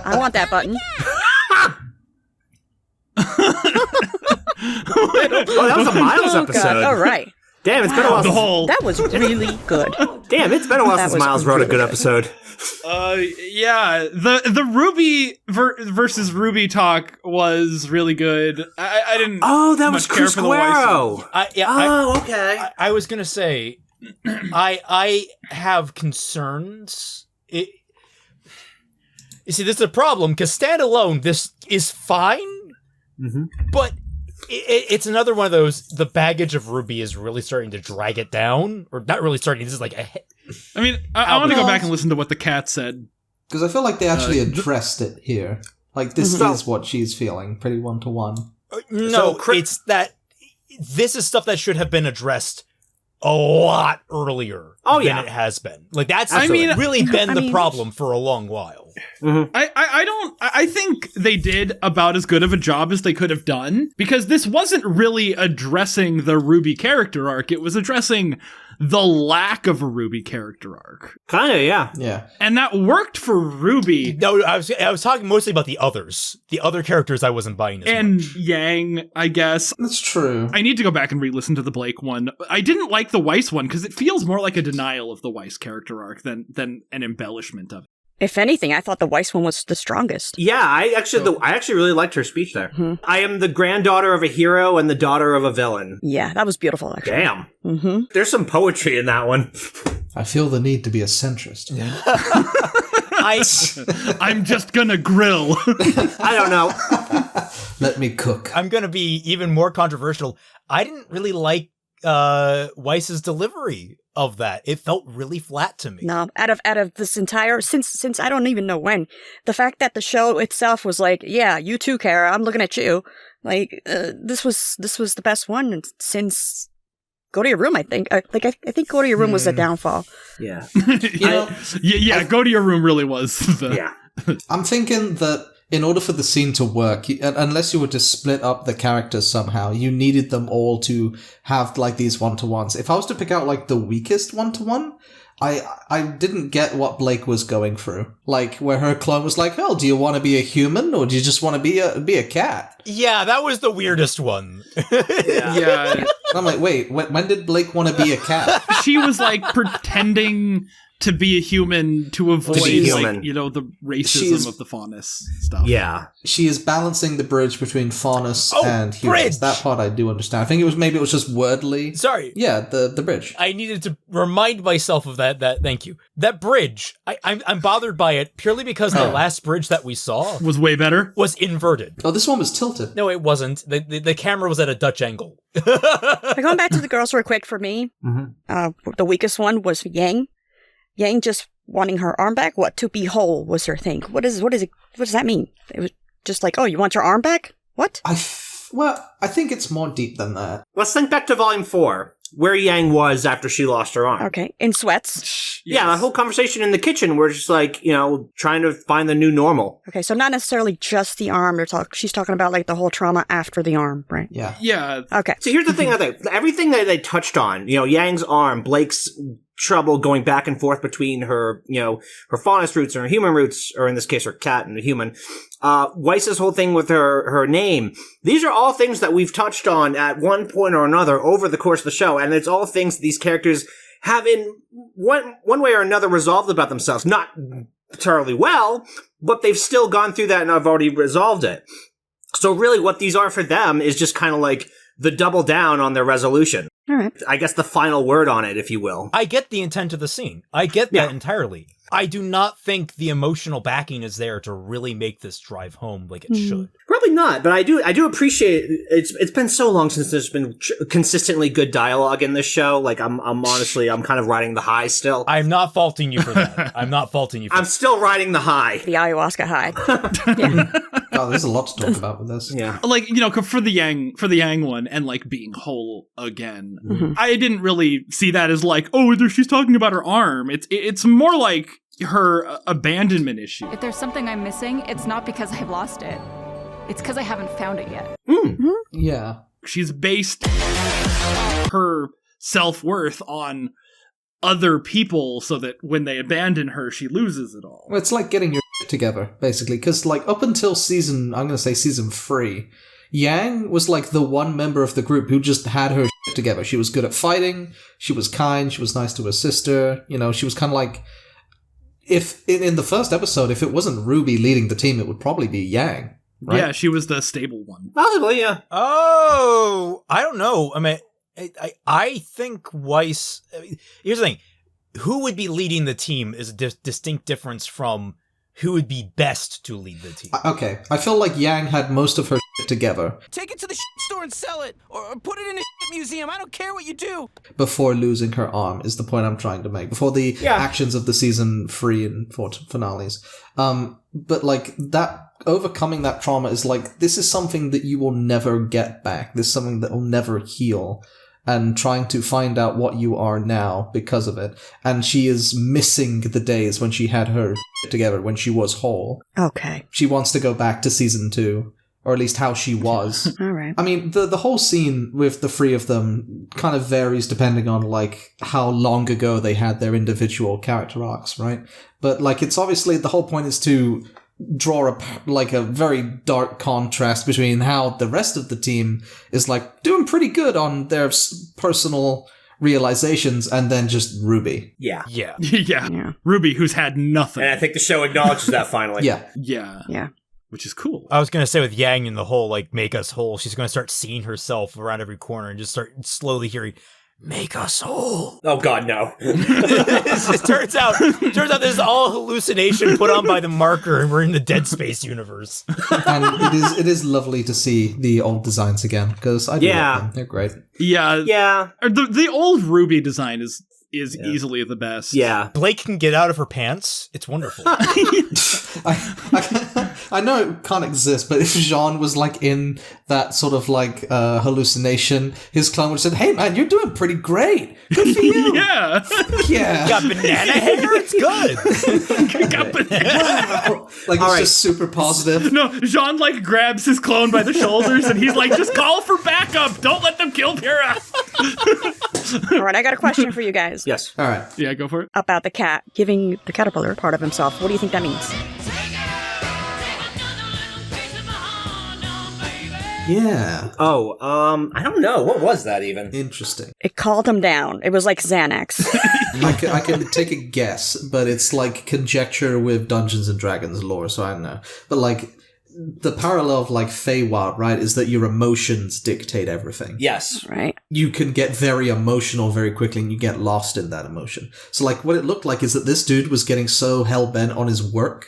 Speaker 5: I want that button.
Speaker 3: Oh, that was a Miles
Speaker 5: Oh,
Speaker 3: episode.
Speaker 5: God. All right.
Speaker 3: Damn, it's been a while.
Speaker 4: The whole.
Speaker 5: That was really good.
Speaker 3: Damn, it's been a while
Speaker 5: That
Speaker 3: since
Speaker 5: was
Speaker 3: Miles wrote a good
Speaker 5: really
Speaker 3: episode.
Speaker 4: Yeah. The Ruby versus Ruby talk was really good. I didn't.
Speaker 3: Oh, that was
Speaker 4: much care for the Weiss.
Speaker 3: Cruzquero. Okay.
Speaker 1: I was gonna say, I have concerns. You see, this is a problem because standalone, this is fine, but it's another one of those. The baggage of Ruby is really starting to drag it down, or not really starting. This is like
Speaker 4: I mean, I want to go back and listen to what the cat said.
Speaker 2: Because I feel like they actually addressed it here. Like, this is what she's feeling, pretty one-to-one.
Speaker 1: No, it's that this is stuff that should have been addressed a lot earlier than it has been. Like, that's really been the problem for a long while.
Speaker 4: I think they did about as good of a job as they could have done, because this wasn't really addressing the Ruby character arc. It was addressing the lack of a Ruby character arc.
Speaker 3: Kind of, yeah.
Speaker 2: Yeah.
Speaker 4: And that worked for Ruby.
Speaker 1: No, I was talking mostly about the others. The other characters I wasn't buying as much.
Speaker 4: Yang, I guess.
Speaker 2: That's true.
Speaker 4: I need to go back and re-listen to the Blake one. I didn't like the Weiss one because it feels more like a denial of the Weiss character arc than an embellishment of it.
Speaker 5: If anything, I thought the Weiss one was the strongest.
Speaker 3: Yeah, I actually really liked her speech there. I am the granddaughter of a hero and the daughter of a villain.
Speaker 5: Yeah, that was beautiful, actually.
Speaker 3: Damn. There's some poetry in that one.
Speaker 2: I feel the need to be a centrist.
Speaker 4: I'm just gonna grill.
Speaker 3: I don't know.
Speaker 2: Let me cook.
Speaker 1: I'm going to be even more controversial. I didn't really like Weiss's delivery of that. It felt really flat to me.
Speaker 5: No, out of this entire since I don't even know when, the fact that the show itself was like, yeah, you too, Kara, I'm looking at you. Like this was the best one since Go to Your Room. I think I think Go to Your Room was the downfall.
Speaker 3: Yeah,
Speaker 4: Go to Your Room really was.
Speaker 3: Yeah,
Speaker 2: I'm thinking that in order for the scene to work, unless you were to split up the characters somehow, you needed them all to have like these one-to-ones. If I was to pick out like the weakest one-to-one, I didn't get what Blake was going through. Like where her clone was like, "Oh, do you want to be a human or do you just want to be a cat?"
Speaker 1: Yeah, that was the weirdest one.
Speaker 4: Yeah.
Speaker 2: And I'm like, wait, when did Blake want to be a cat?
Speaker 4: She was like pretending to be a human to avoid, like, the racism of the Faunus stuff.
Speaker 3: Yeah.
Speaker 2: She is balancing the bridge between Faunus and humans.
Speaker 1: Bridge!
Speaker 2: That part I do understand. I think it was just wordly.
Speaker 1: Sorry.
Speaker 2: Yeah, the bridge.
Speaker 1: I needed to remind myself of that thank you. That bridge, I'm bothered by it purely because the last bridge that we saw
Speaker 4: Was way better.
Speaker 1: was inverted.
Speaker 2: Oh, this one was tilted.
Speaker 1: No, it wasn't. The camera was at a Dutch angle.
Speaker 5: Going back to the girls real quick for me, the weakest one was Yang. Yang just wanting her arm back. What, to be whole was her thing. What does that mean? It was just like, oh, you want your arm back? What?
Speaker 2: I think it's more deep than that.
Speaker 3: Let's think back to Volume 4, where Yang was after she lost her arm.
Speaker 5: Okay, in sweats.
Speaker 3: Yeah, that whole conversation in the kitchen, we're just like, trying to find the new normal.
Speaker 5: Okay, so not necessarily just the arm. She's talking about like the whole trauma after the arm, right?
Speaker 2: Yeah.
Speaker 4: Yeah.
Speaker 5: Okay.
Speaker 3: So here's the thing, I think. Everything that they touched on, Yang's arm, Blake's trouble going back and forth between her, her faunus roots and her human roots, or in this case, her cat and the human. Weiss's whole thing with her name. These are all things that we've touched on at one point or another over the course of the show, and it's all things these characters have in one way or another resolved about themselves. Not terribly well, but they've still gone through that and have already resolved it. So really what these are for them is just kind of like the double down on their resolution.
Speaker 5: All right.
Speaker 3: I guess the final word on it, if you will.
Speaker 1: I get the intent of the scene. I get that entirely. I do not think the emotional backing is there to really make this drive home like it should.
Speaker 3: Probably not, but I do appreciate it's been so long since there's been consistently good dialogue in this show. Like I'm honestly kind of riding the high still.
Speaker 1: I'm not faulting you for that. I'm
Speaker 3: still riding the high.
Speaker 5: The ayahuasca high. Yeah.
Speaker 2: Oh, there's a lot to talk about with this.
Speaker 3: Yeah.
Speaker 4: Like, for the Yang one and like being whole again. I didn't really see that as like, oh, she's talking about her arm. It's more like her abandonment issue.
Speaker 8: If there's something I'm missing, it's not because I've lost it. It's because I haven't found it yet.
Speaker 2: Yeah.
Speaker 4: She's based her self-worth on other people so that when they abandon her, she loses it all.
Speaker 2: Well, it's like getting your shit together, basically. Because, like, up until season 3, Yang was, like, the one member of the group who just had her shit together. She was good at fighting, she was kind, she was nice to her sister, she was kind of like... If in the first episode, if it wasn't Ruby leading the team, it would probably be Yang, right?
Speaker 4: Yeah, she was the stable one.
Speaker 3: Possibly, yeah.
Speaker 1: Oh, I don't know. I mean, I think Weiss... here's the thing. Who would be leading the team is a distinct difference from who would be best to lead the team.
Speaker 2: Okay, I feel like Yang had most of her shit together.
Speaker 7: Take it to the store and sell it, or put it in a museum. I don't care what you do.
Speaker 2: Before losing her arm is the point I'm trying to make. Before the actions of the season 3 and 4 finales. But like that, overcoming that trauma is like, this is something that you will never get back. This is something that will never heal. And trying to find out what you are now because of it. And she is missing the days when she had her shit together, when she was whole.
Speaker 5: Okay.
Speaker 2: She wants to go back to season 2. Or at least how she was.
Speaker 5: All right.
Speaker 2: I mean, the whole scene with the 3 of them kind of varies depending on, like, how long ago they had their individual character arcs, right? But, like, it's obviously, the whole point is to draw a very dark contrast between how the rest of the team is, like, doing pretty good on their personal realizations, and then just Ruby.
Speaker 3: Yeah.
Speaker 4: Yeah. Ruby, who's had nothing.
Speaker 3: And I think the show acknowledges that finally.
Speaker 4: Yeah. Which is cool.
Speaker 1: I was going to say with Yang and the whole, like, make us whole, she's going to start seeing herself around every corner and just start slowly hearing, make us whole.
Speaker 3: Oh God, no.
Speaker 1: It turns out this is all hallucination put on by the marker, and we're in the Dead Space universe.
Speaker 2: And it is lovely to see the old designs again, because I do love them. They're great.
Speaker 4: Yeah. The old RWBY design is easily the best.
Speaker 3: Yeah.
Speaker 1: Blake can get out of her pants. It's wonderful.
Speaker 2: I know it can't exist, but if Jean was like in that sort of like hallucination, his clone would have said, "Hey man, you're doing pretty great. Good for you."
Speaker 4: Yeah.
Speaker 2: Yeah.
Speaker 1: Got banana hair? It's good.
Speaker 4: Got banana.
Speaker 2: Wow. Like it's just super positive.
Speaker 4: No, Jean like grabs his clone by the shoulders and he's like, just call for backup. Don't let them kill Pyrrha.
Speaker 5: All right, I got a question for you guys.
Speaker 3: Yes.
Speaker 2: All right.
Speaker 4: Yeah, go for it.
Speaker 5: About the cat giving the caterpillar part of himself. What do you think that means?
Speaker 2: Yeah.
Speaker 3: Oh, I don't know. What was that even?
Speaker 2: Interesting.
Speaker 5: It called him down. It was like Xanax.
Speaker 2: I can take a guess, but it's like conjecture with Dungeons and Dragons lore, so I don't know. But like the parallel of like Feywild, right, is that your emotions dictate everything.
Speaker 3: Yes.
Speaker 5: Right.
Speaker 2: You can get very emotional very quickly and you get lost in that emotion. So like what it looked like is that this dude was getting so hell-bent on his work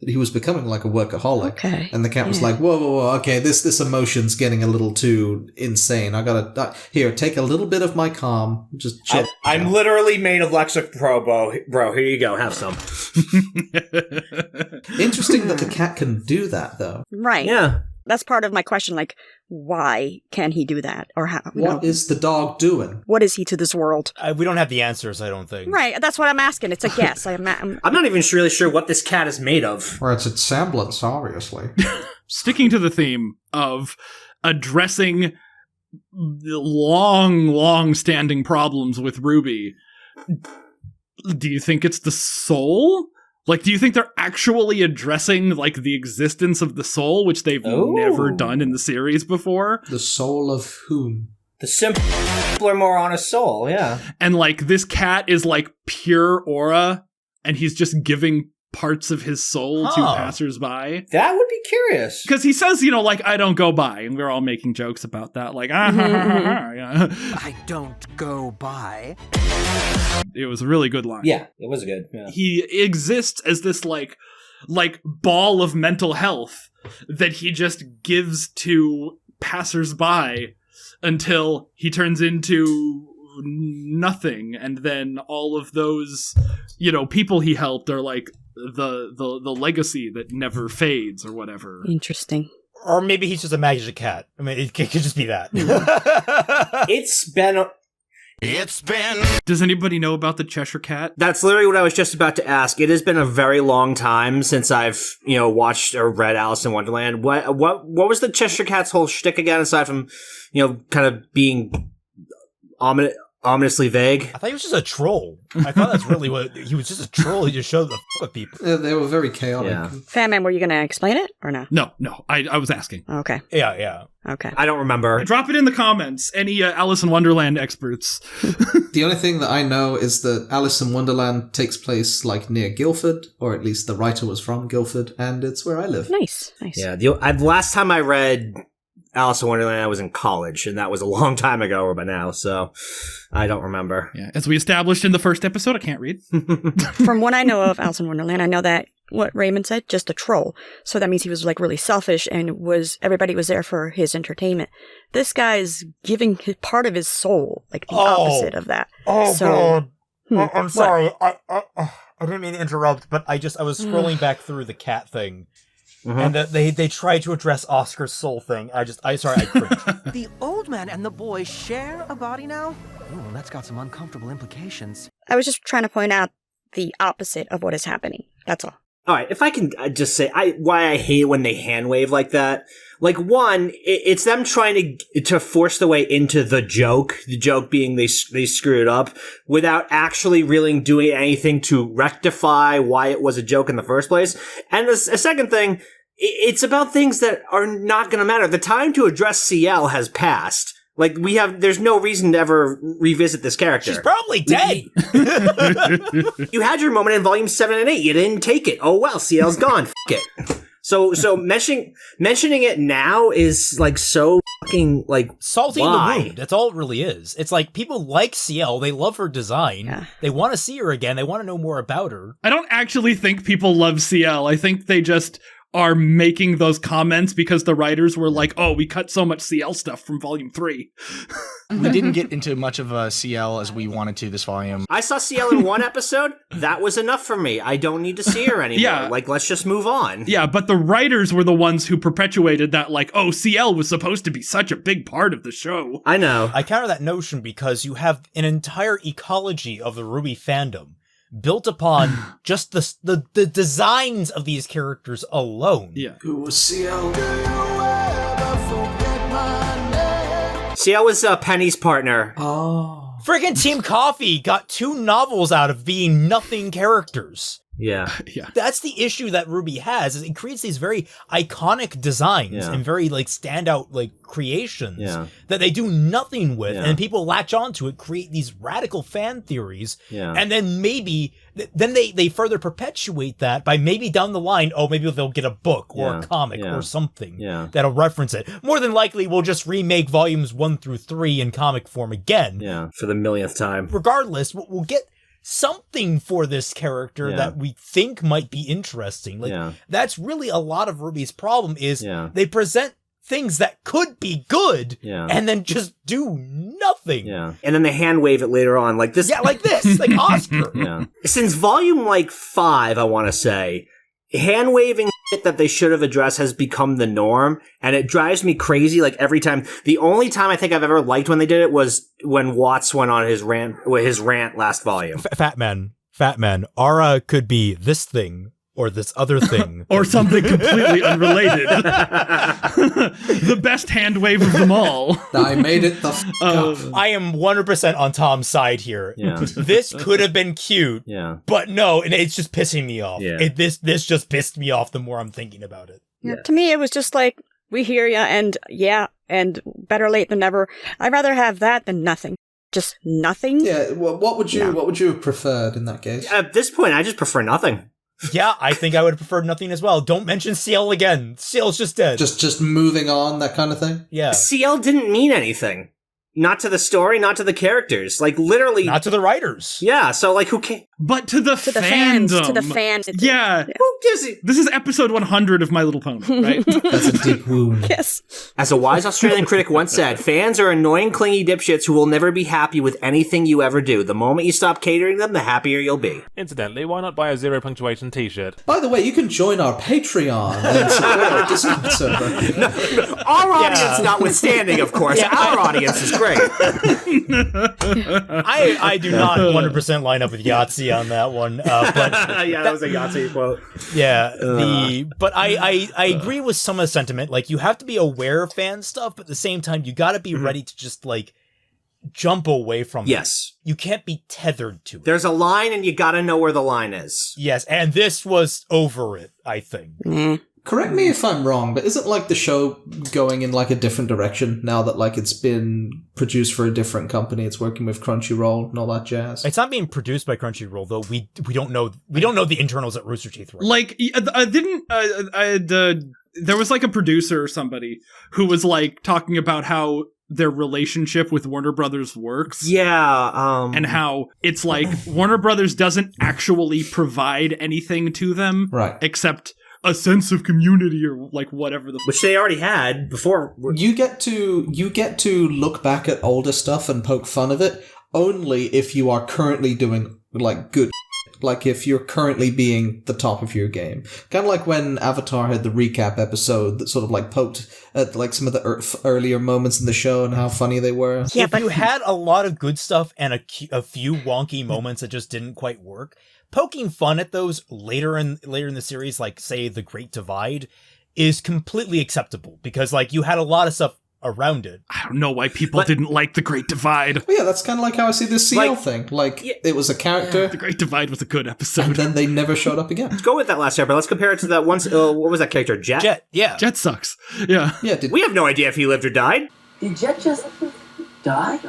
Speaker 2: that he was becoming like a workaholic.
Speaker 5: Okay.
Speaker 2: And the cat was like, whoa, okay, this emotion's getting a little too insane. I gotta, here, take a little bit of my calm, just chill.
Speaker 3: I'm literally made of Lexapro, bro. Here you go, have some.
Speaker 2: Interesting that the cat can do that, though.
Speaker 5: Right.
Speaker 3: Yeah.
Speaker 5: That's part of my question. Like, why can he do that? Or how?
Speaker 2: What is the dog doing?
Speaker 5: What is he to this world?
Speaker 1: We don't have the answers, I don't think.
Speaker 5: Right. That's what I'm asking. It's a guess. I'm
Speaker 3: not even really sure what this cat is made of.
Speaker 2: Or it's its semblance, obviously.
Speaker 4: Sticking to the theme of addressing long standing problems with RWBY, do you think it's the soul? Like, do you think they're actually addressing, like, the existence of the soul, which they've never done in the series before?
Speaker 2: The soul of whom?
Speaker 3: The simpler, more honest soul, yeah.
Speaker 4: And, like, this cat is, like, pure aura, and he's just giving parts of his soul to passersby.
Speaker 3: That would be curious.
Speaker 4: Because he says, you know, like, I don't go by, and we're all making jokes about that, like, yeah.
Speaker 7: I don't go by.
Speaker 4: It was a really good line.
Speaker 3: Yeah, it was good. Yeah.
Speaker 4: He exists as this, like ball of mental health that he just gives to passersby until he turns into nothing, and then all of those, you know, people he helped are like the legacy that never fades or whatever.
Speaker 5: Interesting.
Speaker 1: Or maybe he's just a magic cat. I mean, it could just be that.
Speaker 3: It's been...
Speaker 4: Does anybody know about the Cheshire Cat?
Speaker 3: That's literally what I was just about to ask. It has been a very long time since I've, you know, watched or read Alice in Wonderland. What was the Cheshire Cat's whole shtick again, aside from, you know, kind of being ominously vague?
Speaker 1: I thought he was just a troll. I thought that's really what he was, just a troll. He just showed the fuck with people.
Speaker 2: They were very chaotic.
Speaker 3: Yeah.
Speaker 5: Fatman, were you going to explain it or no?
Speaker 4: No. I was asking.
Speaker 5: Okay.
Speaker 1: Yeah.
Speaker 5: Okay.
Speaker 3: I don't remember.
Speaker 4: Drop it in the comments. Any Alice in Wonderland experts?
Speaker 2: The only thing that I know is that Alice in Wonderland takes place like near Guildford, or at least the writer was from Guildford, and it's where I live.
Speaker 5: Nice.
Speaker 3: Yeah. The last time I read Alice in Wonderland, I was in college, and that was a long time ago by now, so I don't remember.
Speaker 4: Yeah, as we established in the first episode, I can't read.
Speaker 5: From what I know of Alice in Wonderland, I know that what Raymond said, just a troll. So that means he was like really selfish and everybody was there for his entertainment. This guy's giving part of his soul, like the opposite of that.
Speaker 1: God. I'm sorry. I didn't mean to interrupt, but I was scrolling back through the cat thing. Mm-hmm. And they tried to address Oscar's soul thing. I cringed.
Speaker 7: The old man and the boy share a body now? Ooh, that's got some uncomfortable implications.
Speaker 5: I was just trying to point out the opposite of what is happening. That's all.
Speaker 3: All right, if I can just say why I hate when they hand wave like that. Like, one, it's them trying to force their way into the joke. The joke being they screwed up without actually really doing anything to rectify why it was a joke in the first place. And a second thing, it's about things that are not going to matter. The time to address CL has passed. Like, there's no reason to ever revisit this character.
Speaker 1: She's probably dead.
Speaker 3: You had your moment in volume 7 and 8. You didn't take it. Oh, well, CL's gone. F*** it. So mentioning it now is, like, so fucking, like,
Speaker 1: salting
Speaker 3: why?
Speaker 1: the wound. That's all it really is. It's like people like CL. They love her design.
Speaker 5: Yeah.
Speaker 1: They want to see her again. They want to know more about her.
Speaker 4: I don't actually think people love CL. I think they just are making those comments because the writers were like, oh, we cut so much CL stuff from volume 3.
Speaker 11: We didn't get into much of a CL as we wanted to this volume.
Speaker 3: I saw CL in one episode. That was enough for me. I don't need to see her anymore.
Speaker 4: Yeah.
Speaker 3: Like, let's just move on.
Speaker 4: Yeah, but the writers were the ones who perpetuated that, like, oh, CL was supposed to be such a big part of the show.
Speaker 3: I know.
Speaker 1: I counter that notion because you have an entire ecology of the RWBY fandom built upon just the designs of these characters alone.
Speaker 4: Yeah.
Speaker 2: Who was CL?
Speaker 3: CL was Penny's partner.
Speaker 2: Oh.
Speaker 1: Friggin' Team Coffee got 2 novels out of being nothing characters.
Speaker 3: Yeah.
Speaker 4: Yeah.
Speaker 1: That's the issue that RWBY has, is it creates these very iconic designs and very, like, standout, like, creations that they do nothing with, and people latch onto it, create these radical fan theories, and then maybe, then they further perpetuate that by maybe down the line, oh, maybe they'll get a book or a comic or something that'll reference it. More than likely, we'll just remake volumes 1 through 3 in comic form again.
Speaker 3: Yeah, for the millionth time.
Speaker 1: Regardless, we'll get something for this character that we think might be interesting. Like, that's really a lot of RWBY's problem is they present things that could be good and then just do nothing.
Speaker 3: Yeah. And then they hand wave it later on like this.
Speaker 1: Yeah, like this, like Oscar.
Speaker 3: Since volume, like, 5, I want to say, hand waving shit that they should have addressed has become the norm, and it drives me crazy, like, every time. The only time I think I've ever liked when they did it was when Watts went on his rant last volume.
Speaker 1: Fat man, Aura could be this thing or this other thing.
Speaker 4: Or something completely unrelated. The best hand wave of them all.
Speaker 2: I made it the f*** up.
Speaker 1: I am 100% on Tom's side here.
Speaker 3: Yeah.
Speaker 1: This could have been cute, but no, and it's just pissing me off.
Speaker 3: Yeah.
Speaker 1: This just pissed me off the more I'm thinking about it.
Speaker 5: Yeah. To me, it was just like, we hear ya, and and better late than never. I'd rather have that than nothing. Just nothing?
Speaker 2: Yeah, well, what would you have preferred in that case?
Speaker 3: At this point, I just prefer nothing.
Speaker 1: Yeah, I think I would have preferred nothing as well. Don't mention CL again. CL's just dead.
Speaker 2: Just moving on, that kind of thing?
Speaker 1: Yeah.
Speaker 3: CL didn't mean anything. Not to the story, not to the characters. Like, literally.
Speaker 1: Not to the writers.
Speaker 3: Yeah, so, like, who cares?
Speaker 4: But to the
Speaker 5: fans.
Speaker 4: fandom.
Speaker 5: To the fans.
Speaker 4: Yeah.
Speaker 3: Who gives it?
Speaker 4: This is episode 100 of My Little Pony, right?
Speaker 2: That's a deep wound.
Speaker 5: Yes.
Speaker 3: As a wise Australian critic once said, fans are annoying, clingy dipshits who will never be happy with anything you ever do. The moment you stop catering them, the happier you'll be.
Speaker 12: Incidentally, why not buy a 0 punctuation t-shirt?
Speaker 2: By the way, you can join our Patreon and support our Discord server.
Speaker 3: No, our audience notwithstanding, of course. Our audience is great.
Speaker 1: I do not 100% line up with Yahtzee on that one. But
Speaker 3: that was a Yahtzee quote.
Speaker 1: Yeah, but I agree with some of the sentiment. Like, you have to be aware of fan stuff, but at the same time, you got to be ready to just, like, jump away from it.
Speaker 3: Yes.
Speaker 1: You can't be tethered to it.
Speaker 3: There's a line, and you got to know where the line is.
Speaker 1: Yes, and this was over it, I think.
Speaker 2: Correct me if I'm wrong, but isn't, like, the show going in, like, a different direction now that, like, it's been produced for a different company? It's working with Crunchyroll and all that jazz.
Speaker 1: It's not being produced by Crunchyroll, though. We don't know the internals at Rooster Teeth. Right?
Speaker 4: Like, there was, like, a producer or somebody who was, like, talking about how their relationship with Warner Brothers works.
Speaker 3: Yeah,
Speaker 4: and how it's like Warner Brothers doesn't actually provide anything to them,
Speaker 2: right?
Speaker 4: Except a sense of community or like whatever
Speaker 3: which they already had before.
Speaker 2: You get to look back at older stuff and poke fun of it only if you are currently doing like good. Like if you're currently being the top of your game. Kind of like when Avatar had the recap episode that sort of like poked at like some of the earlier moments in the show and how funny they were.
Speaker 1: Yeah, but you had a lot of good stuff and a few wonky moments that just didn't quite work. Poking fun at those later in the series, like say The Great Divide, is completely acceptable because like you had a lot of stuff around it.
Speaker 4: I don't know why people didn't like The Great Divide.
Speaker 2: Well, yeah, that's kind of like how I see this CL thing. Like, it was a character.
Speaker 4: Yeah. The Great Divide was a good episode.
Speaker 2: And then they never showed up again.
Speaker 3: Let's go with that last year, but let's compare it to that once. What was that character? Jet?
Speaker 1: Jet, yeah.
Speaker 4: Jet sucks. Yeah.
Speaker 2: Yeah.
Speaker 3: We have no idea if he lived or died.
Speaker 13: Did Jet just die?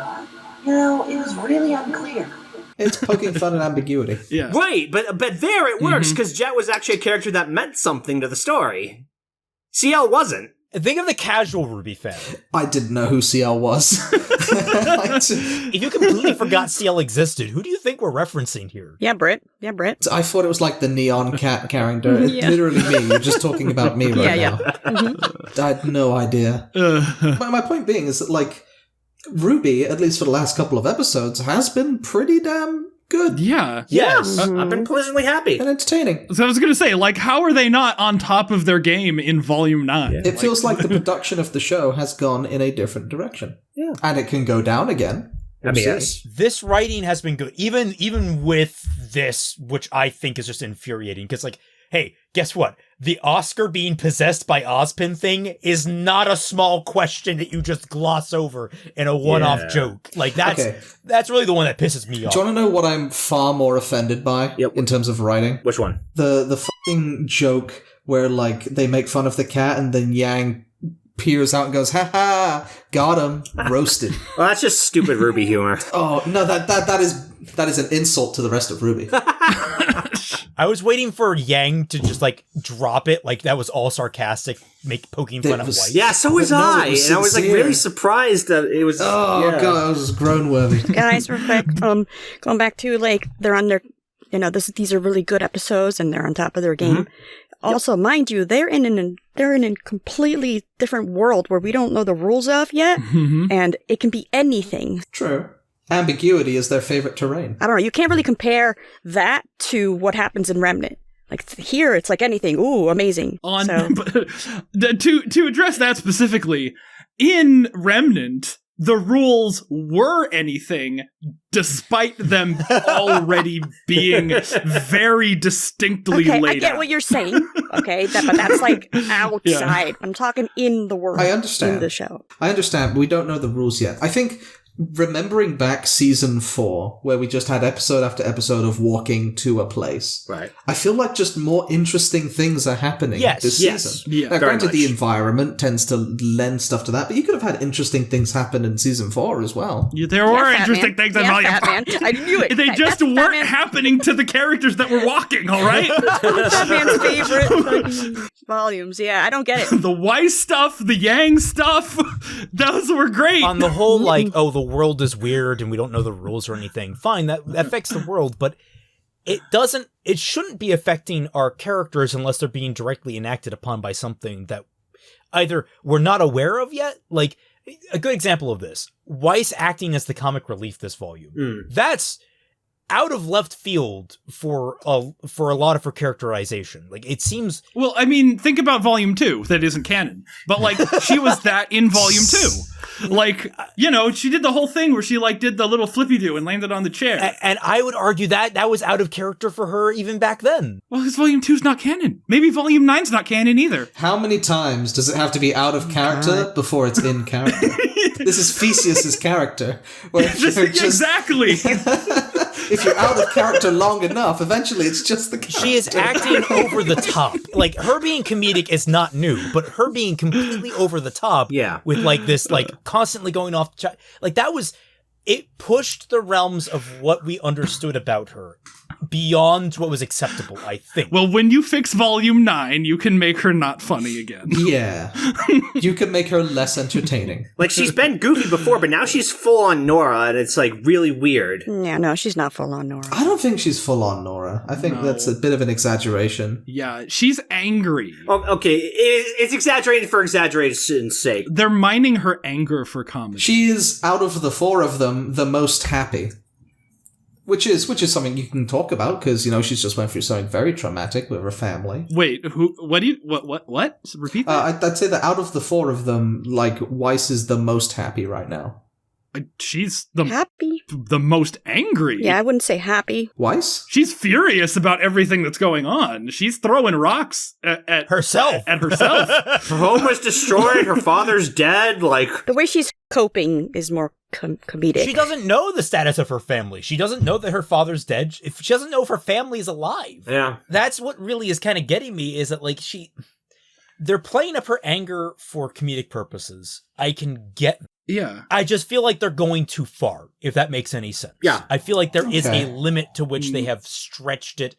Speaker 13: You know, it was really unclear.
Speaker 2: It's poking fun at ambiguity.
Speaker 4: Yeah.
Speaker 3: Right, but there it works, because Jet was actually a character that meant something to the story. CL wasn't.
Speaker 1: Think of the casual RWBY fan.
Speaker 2: I didn't know who CL was.
Speaker 1: If you completely forgot CL existed, who do you think we're referencing here?
Speaker 5: Yeah, Britt.
Speaker 2: I thought it was like the neon cat character. It's literally me. You're just talking about me right now. Mm-hmm. I had no idea. My point being is that, like, RWBY, at least for the last couple of episodes, has been pretty damn good.
Speaker 4: Yeah.
Speaker 3: Yes. I've been pleasantly happy.
Speaker 2: And entertaining.
Speaker 4: So I was going to say, like, how are they not on top of their game in Volume 9?
Speaker 2: Yeah. It feels like the production of the show has gone in a different direction.
Speaker 3: Yeah.
Speaker 2: And it can go down again.
Speaker 3: I mean, yes.
Speaker 1: This writing has been good. Even with this, which I think is just infuriating, because, like, hey, guess what? The Oscar being possessed by Ozpin thing is not a small question that you just gloss over in a one-off joke. Like, that's really the one that pisses me off.
Speaker 2: Do you want to know what I'm far more offended by in terms of writing?
Speaker 3: Which one?
Speaker 2: The fucking joke where, like, they make fun of the cat and then Yang peers out and goes, ha ha, got him, roasted.
Speaker 3: Well, that's just stupid RWBY humor.
Speaker 2: Oh, no, that is an insult to the rest of RWBY.
Speaker 1: I was waiting for Yang to just, like, drop it, like that was all sarcastic, poking fun at White.
Speaker 3: Yeah, so was I. And I was, like, really surprised that it was...
Speaker 2: Oh, God, it was groan-worthy.
Speaker 5: Guys, real quick, going back to, like, they're on their, these are really good episodes and they're on top of their game. Mm-hmm. Also, mind you, they're in a completely different world where we don't know the rules of yet, and it can be anything.
Speaker 2: True. Ambiguity is their favorite terrain.
Speaker 5: I don't know. You can't really compare that to what happens in Remnant. Like, here, it's like anything. Ooh, amazing.
Speaker 4: To address that specifically, in Remnant, the rules were anything, despite them already being very distinctly laid out.
Speaker 5: I get what you're saying, okay? But that's, like, outside. Yeah. I'm talking in the world.
Speaker 2: I understand.
Speaker 5: In the show.
Speaker 2: I understand, but we don't know the rules yet. I think... Remembering back season 4, where we just had episode after episode of walking to a place,
Speaker 3: right?
Speaker 2: I feel like just more interesting things are happening this season.
Speaker 3: Yeah,
Speaker 2: now, granted, the environment tends to lend stuff to that, but you could have had interesting things happen in season 4 as well.
Speaker 4: Yeah, there were interesting things in Volume 4.
Speaker 5: I knew it.
Speaker 4: They just weren't happening to the characters that were walking, all right?
Speaker 5: Fatman's favorite volumes. Yeah, I don't get it.
Speaker 4: The Weiss stuff, the Yang stuff, those were great.
Speaker 1: On the whole, like, the world is weird and we don't know the rules or anything. Fine, that affects the world, but it shouldn't be affecting our characters unless they're being directly enacted upon by something that either we're not aware of yet. Like, a good example of this, Weiss acting as the comic relief this volume. That's out of left field for a lot of her characterization. Like, it seems...
Speaker 4: Well, I mean, think about Volume 2. That isn't canon. But, like, she was that in Volume 2. Like, she did the whole thing where she, like, did the little flippy-do and landed on the chair.
Speaker 1: And I would argue that was out of character for her even back then.
Speaker 4: Well, because Volume 2's not canon. Maybe Volume 9's not canon either.
Speaker 2: How many times does it have to be out of character before it's in character? This is Theseus's character.
Speaker 4: Exactly.
Speaker 2: If you're out of character long enough, eventually it's just the character.
Speaker 1: She is acting over the top. Like, her being comedic is not new, but her being completely over the top with, like, this, like, constantly going off... Like, that was... It pushed the realms of what we understood about her beyond what was acceptable, I think.
Speaker 4: Well, when you fix Volume 9, you can make her not funny again.
Speaker 2: Yeah. You can make her less entertaining.
Speaker 3: Like, she's been goofy before, but now she's full-on Nora, and it's, like, really weird.
Speaker 5: Yeah, no, she's not full-on Nora.
Speaker 2: I don't think she's full-on Nora. I think that's a bit of an exaggeration.
Speaker 4: Yeah, she's angry.
Speaker 3: Oh, okay, it's exaggerated for exaggeration's sake.
Speaker 4: They're mining her anger for comedy.
Speaker 2: She is, out of the 4 of them, the most happy. Which is something you can talk about, because, she's just went through something very traumatic with her family.
Speaker 4: Wait, what? Repeat that?
Speaker 2: I'd say that out of the 4 of them, like, Weiss is the most happy right now.
Speaker 4: She's
Speaker 5: happy?
Speaker 4: The most angry.
Speaker 5: Yeah, I wouldn't say happy.
Speaker 2: Weiss?
Speaker 4: She's furious about everything that's going on. She's throwing rocks at
Speaker 1: herself.
Speaker 3: Her home was destroyed. Her father's dead. Like,
Speaker 5: the way she's coping is more comedic.
Speaker 1: She doesn't know the status of her family. She doesn't know that her father's dead. If she doesn't know if her family's alive.
Speaker 3: Yeah.
Speaker 1: That's what really is kind of getting me, is that, like, they're playing up her anger for comedic purposes. I can get that.
Speaker 4: Yeah.
Speaker 1: I just feel like they're going too far, if that makes any sense.
Speaker 3: Yeah.
Speaker 1: I feel like there is a limit to which they have stretched it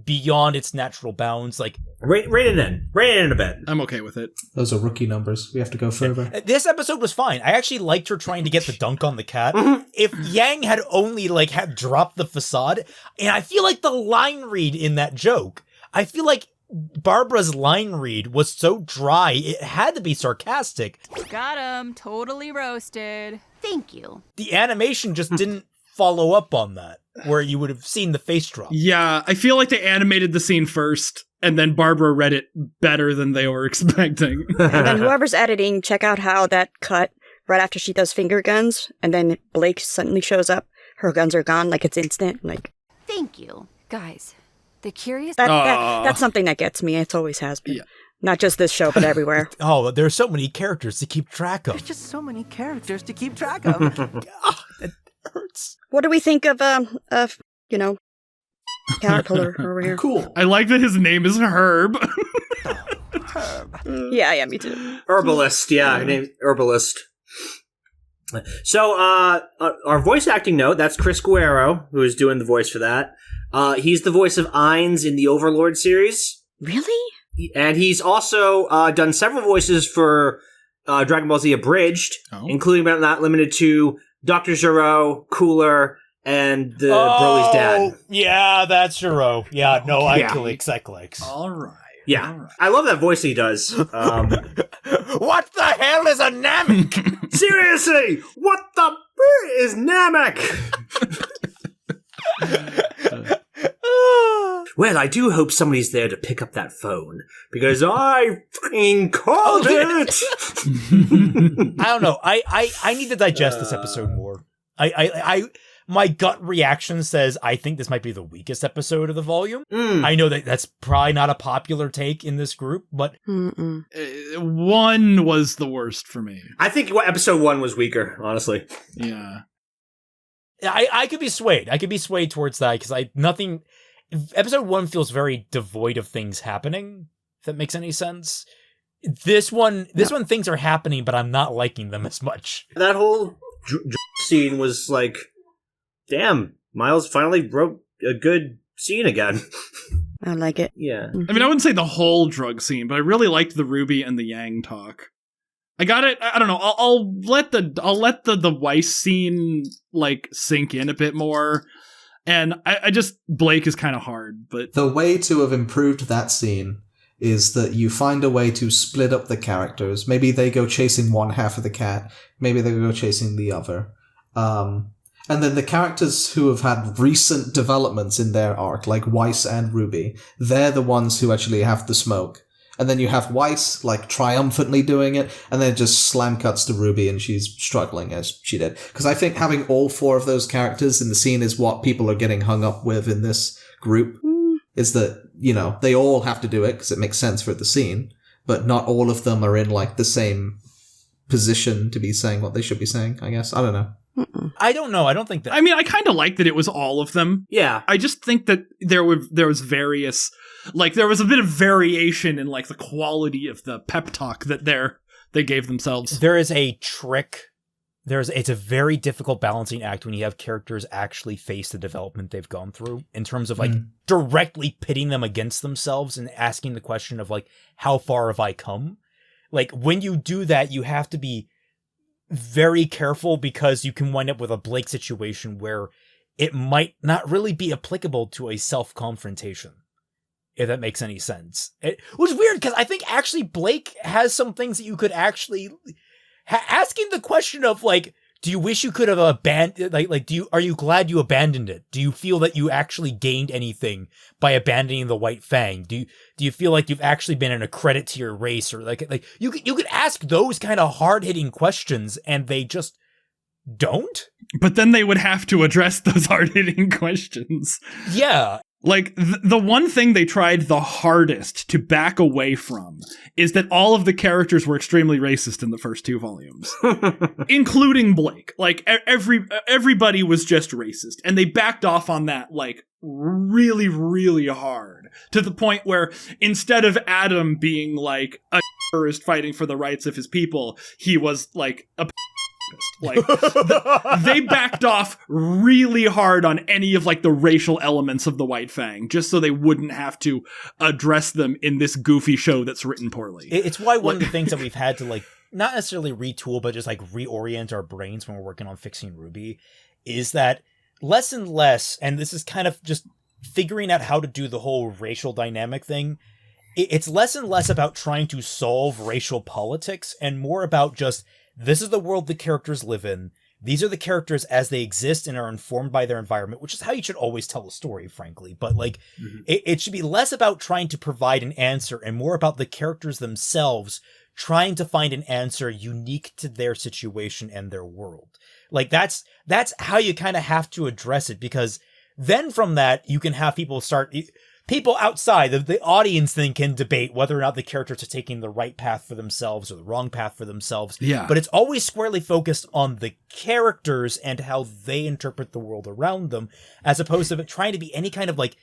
Speaker 1: beyond its natural bounds. Like,
Speaker 3: Rein it in a bit.
Speaker 4: I'm okay with it.
Speaker 2: Those are rookie numbers. We have to go further.
Speaker 1: this episode was fine. I actually liked her trying to get the dunk on the cat. If Yang had only had dropped the facade, and I feel like the line read in that joke, I feel like Barbara's line read was so dry, it had to be sarcastic.
Speaker 8: Got him. Totally roasted.
Speaker 6: Thank you.
Speaker 1: The animation just didn't follow up on that, where you would have seen the face drop.
Speaker 4: Yeah, I feel like they animated the scene first, and then Barbara read it better than they were expecting.
Speaker 5: And then whoever's editing, check out how that cut right after she does finger guns, and then Blake suddenly shows up. Her guns are gone, like it's instant. Like,
Speaker 6: thank you.
Speaker 8: Guys, the curious...
Speaker 5: That's something that gets me. It always has been. Yeah. Not just this show, but everywhere.
Speaker 1: Oh, there are so many characters to keep track of.
Speaker 7: There's just so many characters to keep track of.
Speaker 1: That hurts.
Speaker 5: What do we think of Caterpillar over here?
Speaker 2: Cool.
Speaker 4: I like that his name is Herb.
Speaker 7: Herb.
Speaker 5: Yeah, me too.
Speaker 3: Herbalist, yeah, her name's Herbalist. So, our voice acting note, that's Chris Guerrero, who is doing the voice for that. He's the voice of Ainz in the Overlord series.
Speaker 5: Really?
Speaker 3: And he's also done several voices for Dragon Ball Z Abridged, including but not limited to Dr. Zero, Cooler, and the Broly's dad.
Speaker 1: Yeah, that's Zero. Yeah, no, I clicks.
Speaker 4: All right.
Speaker 3: Yeah,
Speaker 4: all right.
Speaker 3: I love that voice he does.
Speaker 1: What the hell is a Namek?
Speaker 3: Seriously, what the is Namek? Well, I do hope somebody's there to pick up that phone, because I fucking called it!
Speaker 1: I don't know. I need to digest this episode more. My gut reaction says I think this might be the weakest episode of the volume. I know that that's probably not a popular take in this group, but...
Speaker 4: One was the worst for me.
Speaker 3: I think episode 1 was weaker, honestly.
Speaker 4: Yeah.
Speaker 1: I could be swayed. I could be swayed towards that, because episode 1 feels very devoid of things happening, if that makes any sense. This one things are happening, but I'm not liking them as much.
Speaker 3: That whole scene was like, damn, Miles finally wrote a good scene again.
Speaker 5: I like it.
Speaker 3: Yeah.
Speaker 4: I mean, I wouldn't say the whole drug scene, but I really liked the RWBY and the Yang talk. I got it. I don't know. I'll let the Weiss scene sink in a bit more. And I just, Blake is kind of hard, but...
Speaker 2: The way to have improved that scene is that you find a way to split up the characters. Maybe they go chasing one half of the cat. Maybe they go chasing the other. And then the characters who have had recent developments in their arc, like Weiss and RWBY, they're the ones who actually have the smoke. And then you have Weiss, triumphantly doing it, and then it just slam cuts to RWBY and she's struggling as she did. Because I think having all 4 of those characters in the scene is what people are getting hung up with in this group. Is that, they all have to do it because it makes sense for the scene, but not all of them are in, the same position to be saying what they should be saying, I guess. I don't know.
Speaker 1: I don't know. I don't think that...
Speaker 4: I mean, I kind of like that it was all of them.
Speaker 3: Yeah.
Speaker 4: I just think that there was various... there was a bit of variation in, the quality of the pep talk that they gave themselves.
Speaker 1: There is a trick. It's a very difficult balancing act when you have characters actually face the development they've gone through, in terms of, directly pitting them against themselves and asking the question of, how far have I come? When you do that, you have to be very careful, because you can wind up with a Blake situation where it might not really be applicable to a self-confrontation, if that makes any sense. Which is weird, because I think actually Blake has some things that you could actually... asking the question of, do you wish you could have abandoned... are you glad you abandoned it? Do you feel that you actually gained anything by abandoning the White Fang? Do you feel like you've actually been a credit to your race? Or, you could ask those kind of hard-hitting questions, and they just don't?
Speaker 4: But then they would have to address those hard-hitting questions.
Speaker 1: Yeah.
Speaker 4: The one thing they tried the hardest to back away from is that all of the characters were extremely racist in the first 2 volumes, including Blake. Everybody was just racist, and they backed off on that, really, really hard, to the point where instead of Adam being, a terrorist fighting for the rights of his people, he was, a Like, they backed off really hard on any of like the racial elements of the White Fang, just so they wouldn't have to address them in this goofy show that's written poorly.
Speaker 1: It's why one of the things that we've had to like, not necessarily retool, but just like reorient our brains when we're working on fixing RWBY, is that less and less, and this is kind of just figuring out how to do the whole racial dynamic thing, it's less and less about trying to solve racial politics and more about just, this is the world the characters live in. These are the characters as they exist and are informed by their environment, which is how you should always tell a story, frankly. But like, it should be less about trying to provide an answer and more about the characters themselves trying to find an answer unique to their situation and their world. Like, that's how you kind of have to address it, because then from that, you can have people outside, the audience then can debate whether or not the characters are taking the right path for themselves or the wrong path for themselves.
Speaker 4: Yeah.
Speaker 1: But it's always squarely focused on the characters and how they interpret the world around them, as opposed to trying to be any kind of like,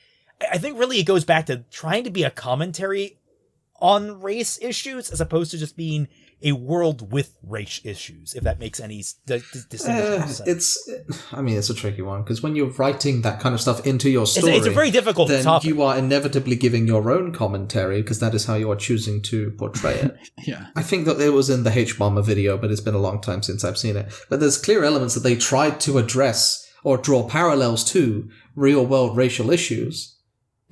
Speaker 1: I think really it goes back to trying to be a commentary on race issues as opposed to just being a world with race issues, if that makes any sense.
Speaker 2: It's a tricky one, because when you're writing that kind of stuff into your story,
Speaker 1: it's a very difficult
Speaker 2: then
Speaker 1: topic.
Speaker 2: You are inevitably giving your own commentary, because that is how you are choosing to portray it.
Speaker 4: Yeah.
Speaker 2: I think that it was in the H-Bomber video, but it's been a long time since I've seen it. But there's clear elements that they tried to address or draw parallels to real-world racial issues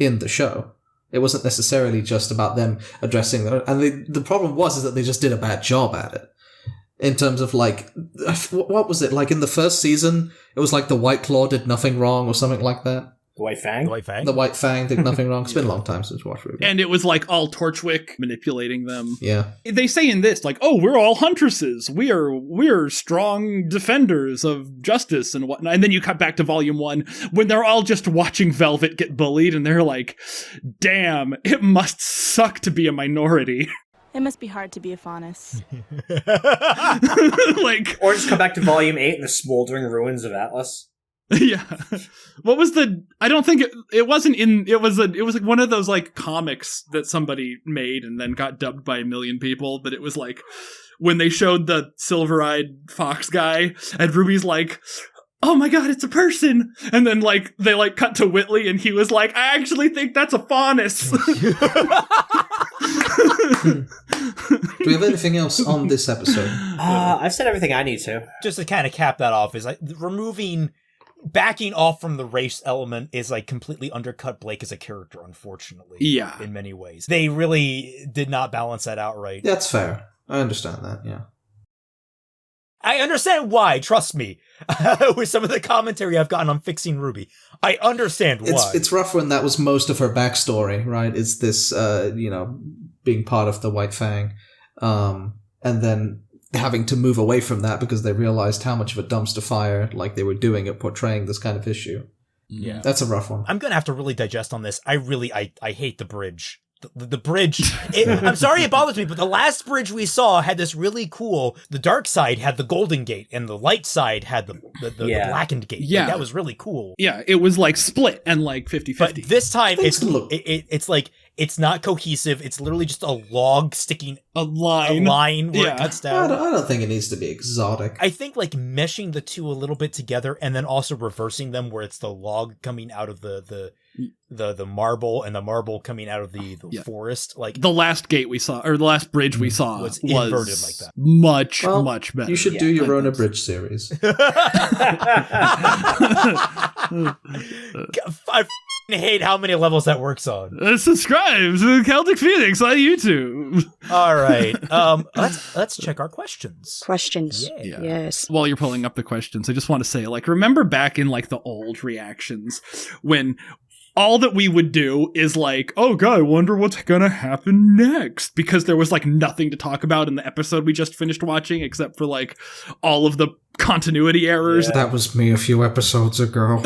Speaker 2: in the show. It wasn't necessarily just about them addressing them. And the problem is that they just did a bad job at it. In terms of, like, what was it? Like, in the first season, it was like the White Claw did nothing wrong or something like that.
Speaker 14: The White Fang?
Speaker 2: The White Fang did nothing wrong. It's been a long time since we watched RWBY.
Speaker 4: And it was like all Torchwick manipulating them.
Speaker 2: Yeah.
Speaker 4: They say in this, like, oh, we're all huntresses. We're strong defenders of justice and whatnot. And then you cut back to volume 1 when they're all just watching Velvet get bullied and they're like, damn, it must suck to be a minority.
Speaker 15: It must be hard to be a faunus.
Speaker 4: Like,
Speaker 14: or just come back to volume 8 and the smoldering ruins of Atlas.
Speaker 4: Yeah. What was I don't think it wasn't in, it was like one of those like comics that somebody made and then got dubbed by a million people, but it was like when they showed the silver-eyed fox guy and Ruby's like, oh my god, it's a person. And then like they like cut to Whitley and he was like, I actually think that's a faunus.
Speaker 2: Do we have anything else on this episode?
Speaker 14: I've said everything I need to.
Speaker 1: Just to kind of cap that off is like backing off from the race element is like completely undercut Blake as a character, unfortunately.
Speaker 4: Yeah.
Speaker 1: In many ways. They really did not balance that out right.
Speaker 2: That's fair. I understand that, yeah.
Speaker 1: I understand why, trust me. With some of the commentary I've gotten on fixing RWBY. I understand why.
Speaker 2: It's rough when that was most of her backstory, right? It's this, being part of the White Fang. And then having to move away from that because they realized how much of a dumpster fire like they were doing at portraying this kind of issue.
Speaker 1: Yeah.
Speaker 2: That's a rough one.
Speaker 1: I'm going to have to really digest on this. I hate the bridge. The bridge, I'm sorry it bothers me, but the last bridge we saw had this really cool, the dark side had the golden gate and the light side had the blackened gate.
Speaker 4: Yeah.
Speaker 1: Like, that was really cool.
Speaker 4: Yeah, it was like split and like 50-50.
Speaker 1: But this time it's like, it's not cohesive. It's literally just a log sticking
Speaker 4: a line
Speaker 1: where it cuts down.
Speaker 2: I don't think it needs to be exotic.
Speaker 1: I think like meshing the two a little bit together and then also reversing them where it's the log coming out of the marble and the marble coming out of the forest. Like
Speaker 4: the last gate we saw, or the last bridge we saw was
Speaker 1: inverted like that.
Speaker 4: Much better.
Speaker 2: You should do your own abridged series.
Speaker 1: I hate how many levels that works on.
Speaker 4: Subscribe to Celtic Phoenix on YouTube.
Speaker 1: All right. Let's check our questions.
Speaker 5: Yeah. Yes.
Speaker 4: While you're pulling up the questions, I just want to say, like, remember back in like the old reactions when all that we would do is like, oh god, I wonder what's gonna happen next, because there was like nothing to talk about in the episode we just finished watching except for like all of the continuity errors.
Speaker 2: Yeah. That was me a few episodes ago.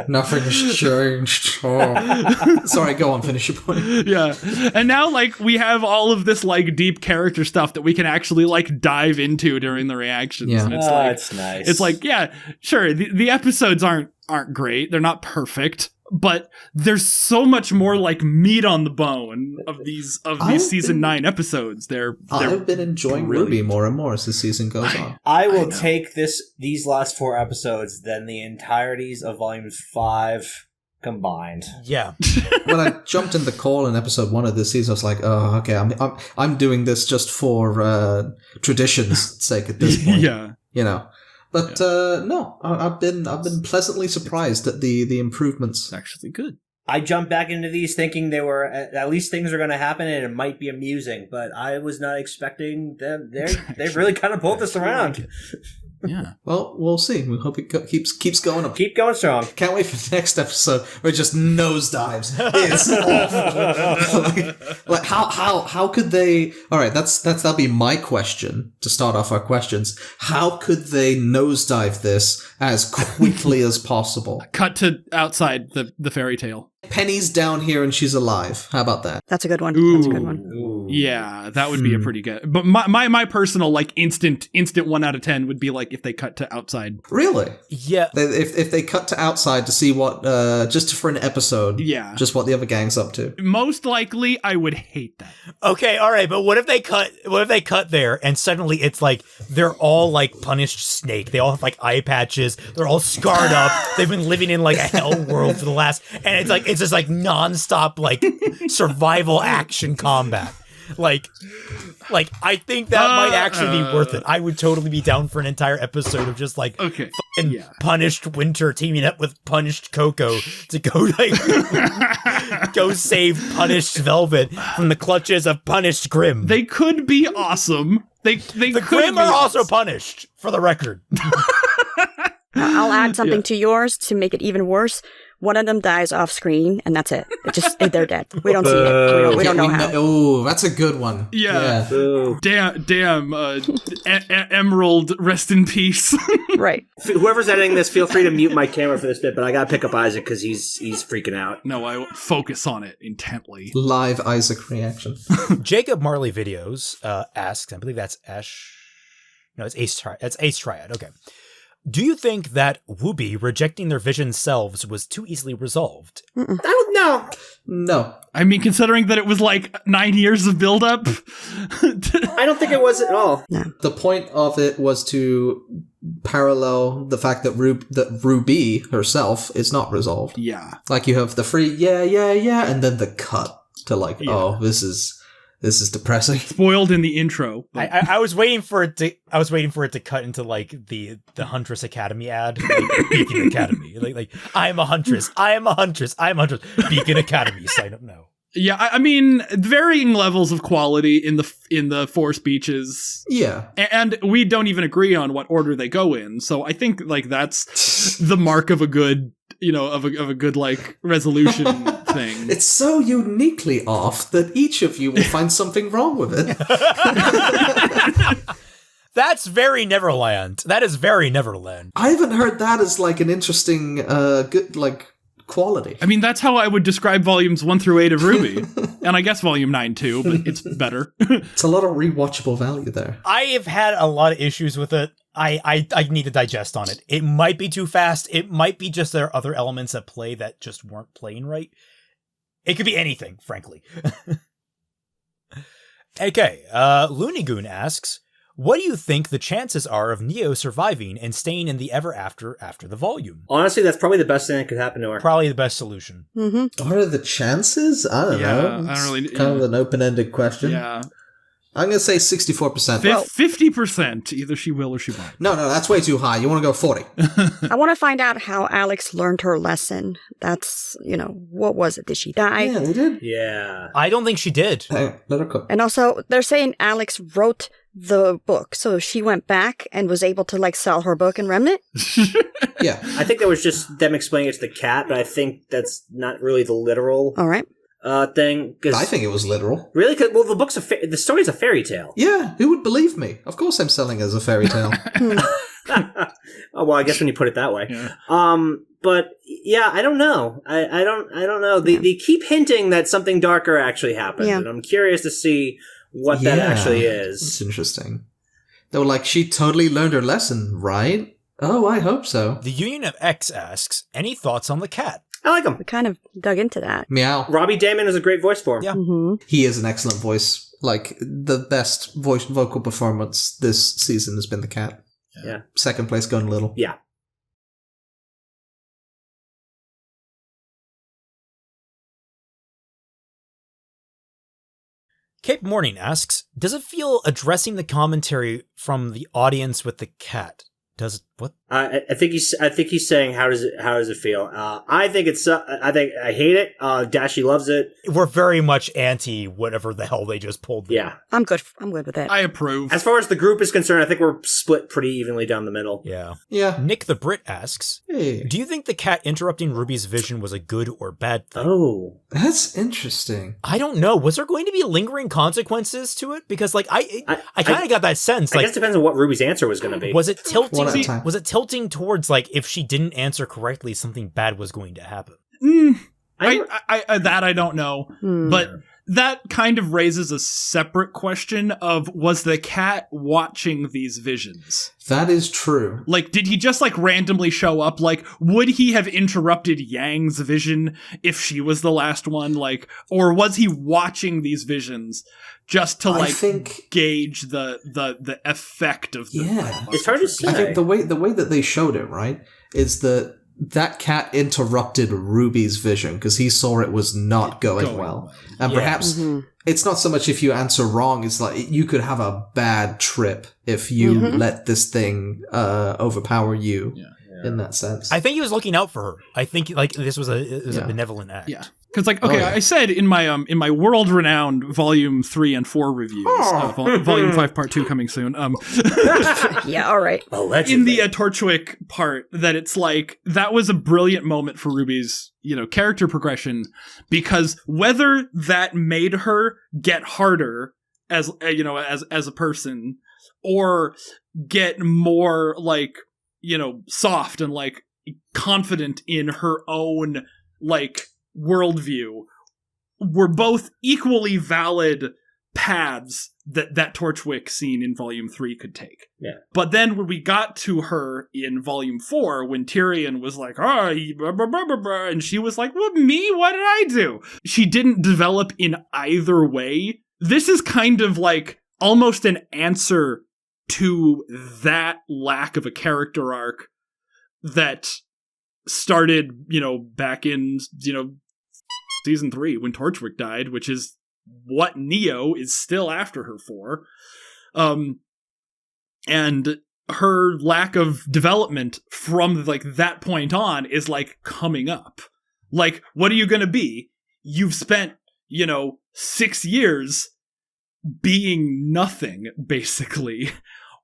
Speaker 2: Nothing has changed. Oh. Sorry, go on, finish your point.
Speaker 4: Yeah. And now like we have all of this like deep character stuff that we can actually like dive into during the reactions.
Speaker 2: Yeah.
Speaker 4: And
Speaker 14: it's nice.
Speaker 4: It's like, yeah, sure, the episodes aren't great. They're not perfect. but there's so much more like meat on the bone of these season 9 episodes.
Speaker 2: I've been enjoying RWBY more and more as the season goes on.
Speaker 14: I will take these last 4 episodes than the entirities of volumes 5 combined.
Speaker 1: Yeah.
Speaker 2: When I jumped in the call in episode 1 of this season, I was like, "Oh, okay, I'm doing this just for tradition's sake at this point."
Speaker 4: Yeah,
Speaker 2: you know. But no, I've been pleasantly surprised at the improvements.
Speaker 4: It's actually good.
Speaker 14: I jumped back into these thinking they were at least things are going to happen and it might be amusing, but I was not expecting them. They've really kind of pulled this around.
Speaker 4: Yeah.
Speaker 2: Well, we'll see. We hope it keeps going up.
Speaker 14: Keep going strong.
Speaker 2: Can't wait for the next episode where it just nosedives. It's awful. like how could they? All right, that'll be my question to start off our questions. How could they nosedive this as quickly as possible?
Speaker 4: Cut to outside the fairy tale.
Speaker 2: Penny's down here and she's alive. How about that?
Speaker 5: That's a good one.
Speaker 4: Ooh.
Speaker 5: That's a good one.
Speaker 14: Ooh.
Speaker 4: Yeah, that would be a pretty good. But my personal like instant 1 out of 10 would be like if they cut to outside.
Speaker 2: Really?
Speaker 1: Yeah.
Speaker 2: If they cut to outside to see what just for an episode.
Speaker 4: Yeah.
Speaker 2: Just what the other gang's up to.
Speaker 4: Most likely, I would hate that.
Speaker 1: Okay, all right, but what if they cut there and suddenly it's like they're all like punished snake. They all have like eye patches. They're all scarred up. They've been living in like a hell world for the last, and it's just like nonstop like survival action combat. Like I think that might actually be worth it. I would totally be down for an entire episode of just like punished Winter teaming up with punished Coco to go like go save punished Velvet from the clutches of punished Grimm.
Speaker 4: They could be awesome. The
Speaker 1: Grimm are also punished, for the record.
Speaker 5: I'll add something to yours to make it even worse. One of them dies off screen, and that's it. They're dead. We don't see it. We don't know how.
Speaker 2: Oh, that's a good one.
Speaker 4: Yeah. Damn. Emerald, rest in peace.
Speaker 5: Right.
Speaker 14: Whoever's editing this, feel free to mute my camera for this bit, but I gotta pick up Isaac because he's freaking out.
Speaker 4: No, I focus on it intently.
Speaker 2: Live Isaac reaction.
Speaker 1: Jacob Marley Videos asks, I believe that's Ash. No, it's Ace Triad. That's Ace Triad. Okay. Do you think that RWBY rejecting their vision selves was too easily resolved?
Speaker 2: No.
Speaker 4: I mean, considering that it was like 9 years of buildup.
Speaker 14: I don't think it was at all.
Speaker 5: No.
Speaker 2: The point of it was to parallel the fact that RWBY herself is not resolved.
Speaker 4: Yeah.
Speaker 2: Like you have the free yeah, and then the cut to like, oh, this is depressing.
Speaker 4: Spoiled in the intro.
Speaker 1: I was waiting for it to cut into like the Huntress Academy ad, like Beacon Academy. Like I'm a Huntress, Beacon Academy, sign up now.
Speaker 4: Yeah, I mean, varying levels of quality in the 4 speeches.
Speaker 2: Yeah.
Speaker 4: And we don't even agree on what order they go in. So I think like that's the mark of a good, of a good like resolution thing.
Speaker 2: It's so uniquely off that each of you will find something wrong with it.
Speaker 1: That's very Neverland. That is very Neverland.
Speaker 2: I haven't heard that as like an interesting good like quality.
Speaker 4: I mean, that's how I would describe volumes 1 through 8 of RWBY. And I guess volume 9 too, but it's better.
Speaker 2: It's a lot of rewatchable value there.
Speaker 1: I have had a lot of issues with it. I need to digest on it. It might be too fast. It might be just there are other elements at play that just weren't playing right. It could be anything, frankly. Okay, Loonigoon asks, what do you think the chances are of Neo surviving and staying in the Ever After the volume?
Speaker 14: Honestly, that's probably the best thing that could happen to her.
Speaker 1: Probably the best solution.
Speaker 5: Mm-hmm.
Speaker 2: What are the chances? I don't know.
Speaker 4: I don't really.
Speaker 2: It's kind of an open-ended question.
Speaker 4: Yeah.
Speaker 2: I'm going to say 64%.
Speaker 4: 50%. Either she will or she won't.
Speaker 2: No, that's way too high. You want to go 40.
Speaker 5: I want to find out how Alex learned her lesson. That's, what was it? Did she die?
Speaker 2: Yeah, they did.
Speaker 14: Yeah.
Speaker 1: I don't think she did.
Speaker 2: Hey, let her cook.
Speaker 5: And also, they're saying Alex wrote the book, so she went back and was able to, sell her book in Remnant?
Speaker 2: Yeah.
Speaker 14: I think that was just them explaining it to the cat, but I think that's not really the literal...
Speaker 5: All right.
Speaker 14: Thing.
Speaker 2: I think it was literal.
Speaker 14: Really? Well, the story's a fairy tale.
Speaker 2: Yeah, who would believe me? Of course I'm selling it as a fairy tale.
Speaker 14: Oh, well, I guess when you put it that way.
Speaker 4: Yeah.
Speaker 14: But yeah, I don't know. I don't know. They keep hinting that something darker actually happened, and I'm curious to see what that actually is.
Speaker 2: It's interesting. They were like, she totally learned her lesson, right? Oh, I hope so.
Speaker 1: The Union of X asks, any thoughts on the cat?
Speaker 14: I like him.
Speaker 5: We kind of dug into that.
Speaker 2: Meow.
Speaker 14: Robbie Damon is a great voice for him.
Speaker 1: Yeah.
Speaker 5: Mm-hmm.
Speaker 2: He is an excellent voice. Like, the best vocal performance this season has been the cat.
Speaker 14: Yeah.
Speaker 2: Second place going Little.
Speaker 14: Yeah.
Speaker 1: Cape Morning asks, does it feel addressing the commentary from the audience with the cat? Does what?
Speaker 14: I think he's saying how does it feel? I think I hate it. Dashi loves it.
Speaker 1: We're very much anti whatever the hell they just pulled.
Speaker 14: Yeah,
Speaker 5: I'm good with it.
Speaker 4: I approve.
Speaker 14: As far as the group is concerned, I think we're split pretty evenly down the middle.
Speaker 1: Yeah. Nick the Brit asks,
Speaker 2: hey,
Speaker 1: do you think the cat interrupting Ruby's vision was a good or bad thing?
Speaker 14: Oh,
Speaker 2: that's interesting.
Speaker 1: I don't know. Was there going to be lingering consequences to it? Because like I kind of got that sense.
Speaker 14: I
Speaker 1: Like,
Speaker 14: guess it depends on what Ruby's answer was going to be.
Speaker 1: Was it tilting?
Speaker 2: time.
Speaker 1: Was it tilting towards like if she didn't answer correctly, something bad was going to happen?
Speaker 4: I don't know, but that kind of raises a separate question of, was the cat watching these visions?
Speaker 2: That is true.
Speaker 4: Like, did he just like randomly show up? Like, would he have interrupted Yang's vision if she was the last one? Like, or was he watching these visions just to like gauge the effect of the?
Speaker 2: Yeah,
Speaker 14: it's hard to say.
Speaker 2: I think the way that they showed it, right, is that cat interrupted Ruby's vision because he saw it was not going well. And perhaps it's not so much if you answer wrong, it's like you could have a bad trip if you let this thing overpower you in that sense.
Speaker 1: I think he was looking out for her. I think like this was a benevolent act.
Speaker 4: Yeah. Because, like, okay, I said in my world-renowned Volume 3 and 4 reviews, Volume 5 Part 2 coming soon,
Speaker 5: yeah, all right.
Speaker 14: Allegedly.
Speaker 4: In the Torchwick part, that it's like, that was a brilliant moment for Ruby's, character progression, because whether that made her get harder as a person, or get more, like, soft and, like, confident in her own, like, worldview, were both equally valid paths that Torchwick scene in Volume 3 could take.
Speaker 14: Yeah.
Speaker 4: But then when we got to her in Volume 4, when Tyrion was like, and she was like, what, me? What did I do? She didn't develop in either way. This is kind of like almost an answer to that lack of a character arc that started, back in, season 3 when Torchwick died, which is what Neo is still after her for. And her lack of development from like that point on is like coming up. Like, what are you going to be? You've spent, 6 years being nothing, basically.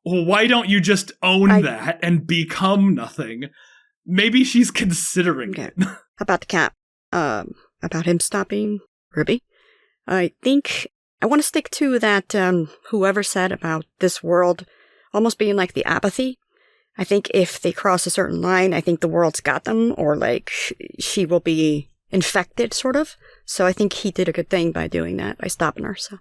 Speaker 4: Why don't you just own that and become nothing? Maybe she's considering it.
Speaker 5: How about the cat? About him stopping Ruby? I think I want to stick to that, whoever said about this world almost being like the apathy. I think if they cross a certain line, I think the world's got them, or like she will be infected, sort of. So I think he did a good thing by doing that, by stopping her. So.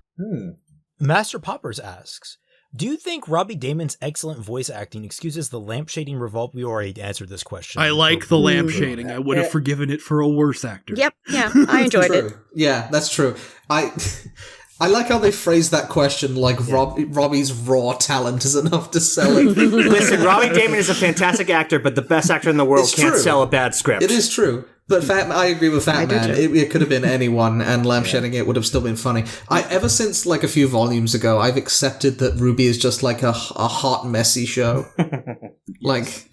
Speaker 1: Master Poppers asks, do you think Robbie Damon's excellent voice acting excuses the lampshading revolt? We already answered this question.
Speaker 4: I like the lampshading. I would have forgiven it for a worse actor.
Speaker 5: Yep, yeah, I enjoyed it.
Speaker 2: Yeah, that's true. I like how they phrase that question like Robbie's raw talent is enough to sell it.
Speaker 14: Listen, Robbie Damon is a fantastic actor, but the best actor in the world can't sell a bad script.
Speaker 2: It is true. But I agree with Fatman. It could have been anyone, and lampshading it would have still been funny. Ever since like a few volumes ago, I've accepted that RWBY is just like a hot, messy show. Like,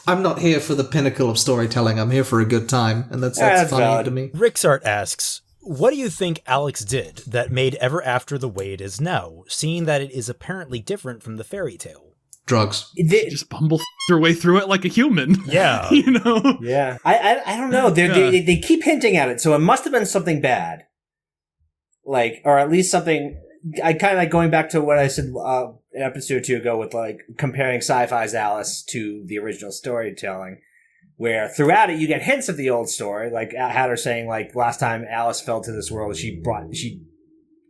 Speaker 2: I'm not here for the pinnacle of storytelling. I'm here for a good time, and that's funny
Speaker 1: valid
Speaker 2: to me.
Speaker 1: Rixart asks, what do you think Alex did that made Ever After the way it is now, seeing that it is apparently different from the fairy tale?
Speaker 2: Drugs.
Speaker 4: Just bumble your way through it like a human.
Speaker 1: Yeah.
Speaker 14: Yeah. I don't know. They keep hinting at it, so it must have been something bad. Like, or at least something. I kind of like going back to what I said an episode or two ago with like comparing Sci-Fi's Alice to the original storytelling, where throughout it you get hints of the old story, like Hatter saying like last time Alice fell to this world, she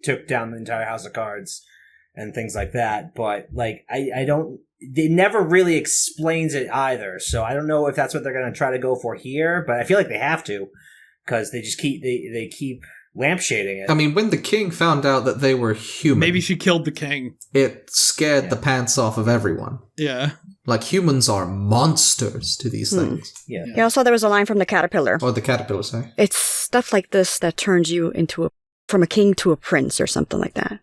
Speaker 14: took down the entire house of cards. and things like that. But like, I don't. They never really explains it either, so I don't know if that's what they're going to try to go for here. But I feel like they have to, because they just keep they keep lampshading it.
Speaker 2: I mean, when the king found out that they were human,
Speaker 4: Maybe she killed the king.
Speaker 2: it scared the pants off of everyone.
Speaker 4: Yeah.
Speaker 2: Like, humans are monsters to these things.
Speaker 14: Yeah.
Speaker 5: Yeah, also there was a line from the caterpillar.
Speaker 2: Or the caterpillar, sorry.
Speaker 5: It's stuff like this that turns you into from a king to a prince or something like that.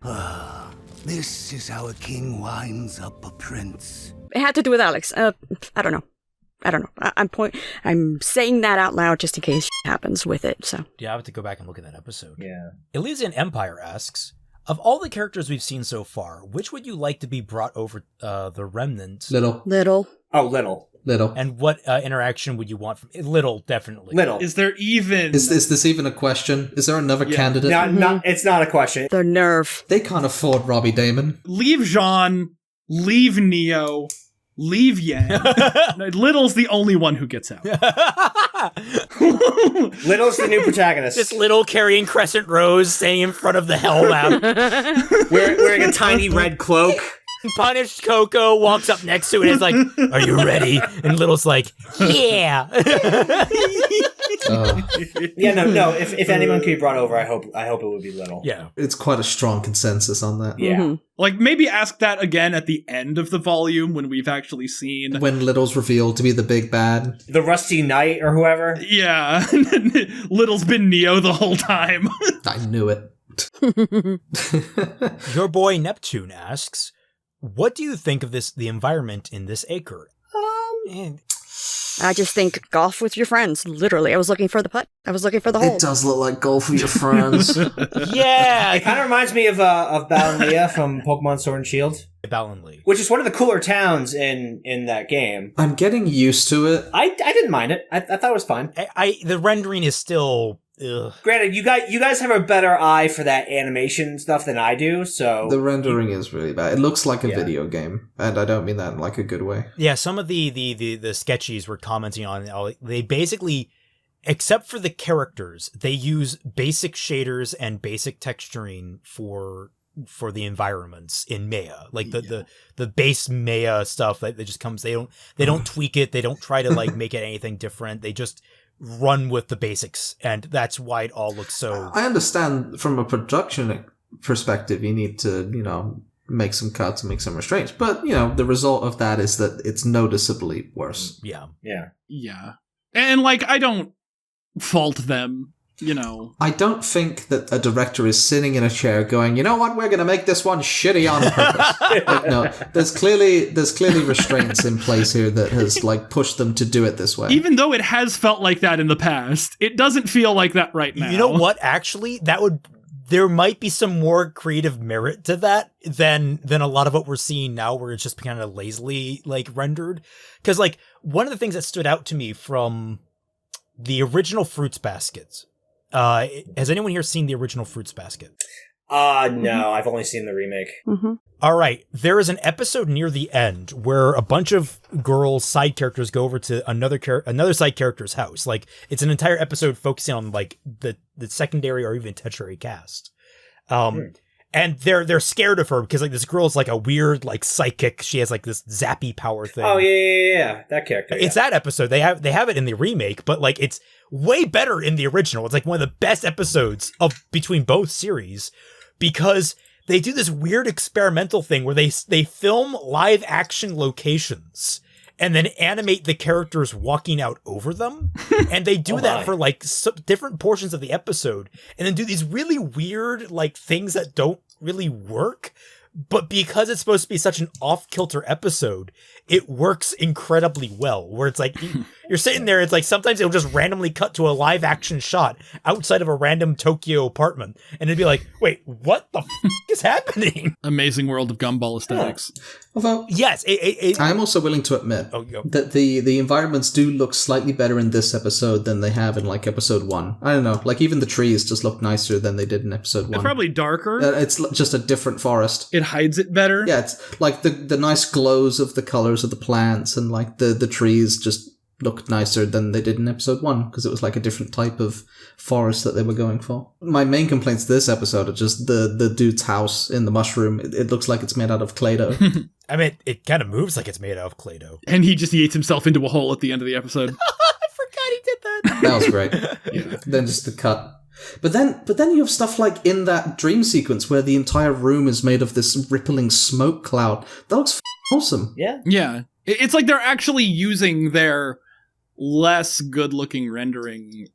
Speaker 9: This is how a king winds up a prince.
Speaker 5: It had to do with Alex. I don't know. I'm saying that out loud just in case happens with it. So
Speaker 1: Yeah, I have to go back and look at that episode.
Speaker 14: Yeah.
Speaker 1: Elysian Empire asks, of all the characters we've seen so far, which would you like to be brought over the Remnant?
Speaker 2: Little.
Speaker 14: Oh, Little.
Speaker 1: And what interaction would you want from Little? Definitely.
Speaker 14: Little.
Speaker 4: Is there even...
Speaker 2: Is this even a question? Is there another candidate?
Speaker 14: No, it's not a question.
Speaker 5: The nerve.
Speaker 2: They can't afford Robbie Damon.
Speaker 4: Leave Jean, leave Neo, leave Yang. Little's the only one who gets out.
Speaker 14: Little's the new protagonist.
Speaker 1: Just Little carrying Crescent Rose, standing in front of the Hell Map.
Speaker 14: wearing a tiny red cloak.
Speaker 1: Punished Coco walks up next to it and is like, "Are you ready?" And Little's like, "Yeah."
Speaker 14: Yeah, no. If anyone could be brought over, I hope it would be Little.
Speaker 1: Yeah,
Speaker 2: it's quite a strong consensus on that.
Speaker 14: Yeah,
Speaker 4: like maybe ask that again at the end of the volume when we've actually seen
Speaker 2: when Little's revealed to be the big bad,
Speaker 14: the Rusty Knight or whoever.
Speaker 4: Yeah, Little's been Neo the whole time.
Speaker 2: I knew it.
Speaker 1: Your boy Neptune asks, what do you think of the environment in this acre?
Speaker 5: I just think golf with your friends. Literally, I was looking for the putt. I was looking for the hole.
Speaker 2: It does look like golf with your friends.
Speaker 1: Yeah,
Speaker 14: it kind of reminds me of Balanlia from Pokemon Sword and Shield.
Speaker 1: Balanlia,
Speaker 14: which is one of the cooler towns in that game.
Speaker 2: I'm getting used to it.
Speaker 14: I didn't mind it. I thought it was fine.
Speaker 1: The rendering is still. Ugh.
Speaker 14: Granted, you guys have a better eye for that animation stuff than I do, so
Speaker 2: the rendering is really bad. It looks like a video game, and I don't mean that in like a good way.
Speaker 1: Yeah, some of the sketchies were commenting on. They basically, except for the characters, they use basic shaders and basic texturing for the environments in Maya, like the base Maya stuff that just comes. They don't tweak it. They don't try to like make it anything different. They just run with the basics, and that's why it all looks so.
Speaker 2: I understand from a production perspective, you need to, make some cuts and make some restraints, but the result of that is that it's noticeably worse.
Speaker 1: Yeah.
Speaker 4: And like, I don't fault them.
Speaker 2: I don't think that a director is sitting in a chair going, you know what, we're going to make this one shitty on purpose. Like, no, there's clearly restraints in place here that has like pushed them to do it this way.
Speaker 4: Even though it has felt like that in the past, it doesn't feel like that right now.
Speaker 1: You know what? Actually, there might be some more creative merit to that than a lot of what we're seeing now, where it's just kind of lazily like rendered. Because like one of the things that stood out to me from the original Fruits Baskets. Has anyone here seen the original Fruits Basket?
Speaker 14: No, I've only seen the remake.
Speaker 5: Mm-hmm.
Speaker 1: All right, there is an episode near the end where a bunch of girls, side characters, go over to another side character's house. Like, it's an entire episode focusing on like the secondary or even tertiary cast. And they're scared of her because like this girl's like a weird like psychic. She has like this zappy power thing.
Speaker 14: Oh yeah, that character.
Speaker 1: It's that episode. They have it in the remake, but like it's way better in the original. It's like one of the best episodes of between both series because they do this weird experimental thing where they film live action locations and then animate the characters walking out over them. And they do that for like different portions of the episode and then do these really weird like things that don't really work. But because it's supposed to be such an off-kilter episode, it works incredibly well. Where it's like, you're sitting there, it's like sometimes it'll just randomly cut to a live-action shot outside of a random Tokyo apartment. And it'd be like, wait, what the is happening?
Speaker 4: Amazing world of Gumball aesthetics.
Speaker 2: Although,
Speaker 1: yes,
Speaker 2: I'm also willing to admit that the environments do look slightly better in this episode than they have in like episode 1. I don't know, like even the trees just look nicer than they did in episode 1.
Speaker 4: They're probably darker.
Speaker 2: It's just a different forest.
Speaker 4: It hides it better.
Speaker 2: Yeah, it's like the nice glows of the colors of the plants and like the trees just looked nicer than they did in episode 1, because it was like a different type of forest that they were going for. My main complaints to this episode are just the dude's house in the mushroom. It looks like it's made out of Play-Doh.
Speaker 1: I mean, it kind of moves like it's made out of Play-Doh.
Speaker 4: And he just yeets himself into a hole at the end of the episode.
Speaker 1: I forgot he did that.
Speaker 2: That was great. Yeah. Then just the cut. But then you have stuff like in that dream sequence where the entire room is made of this rippling smoke cloud. That looks awesome.
Speaker 14: Yeah.
Speaker 4: Yeah. It's like they're actually using their less good-looking rendering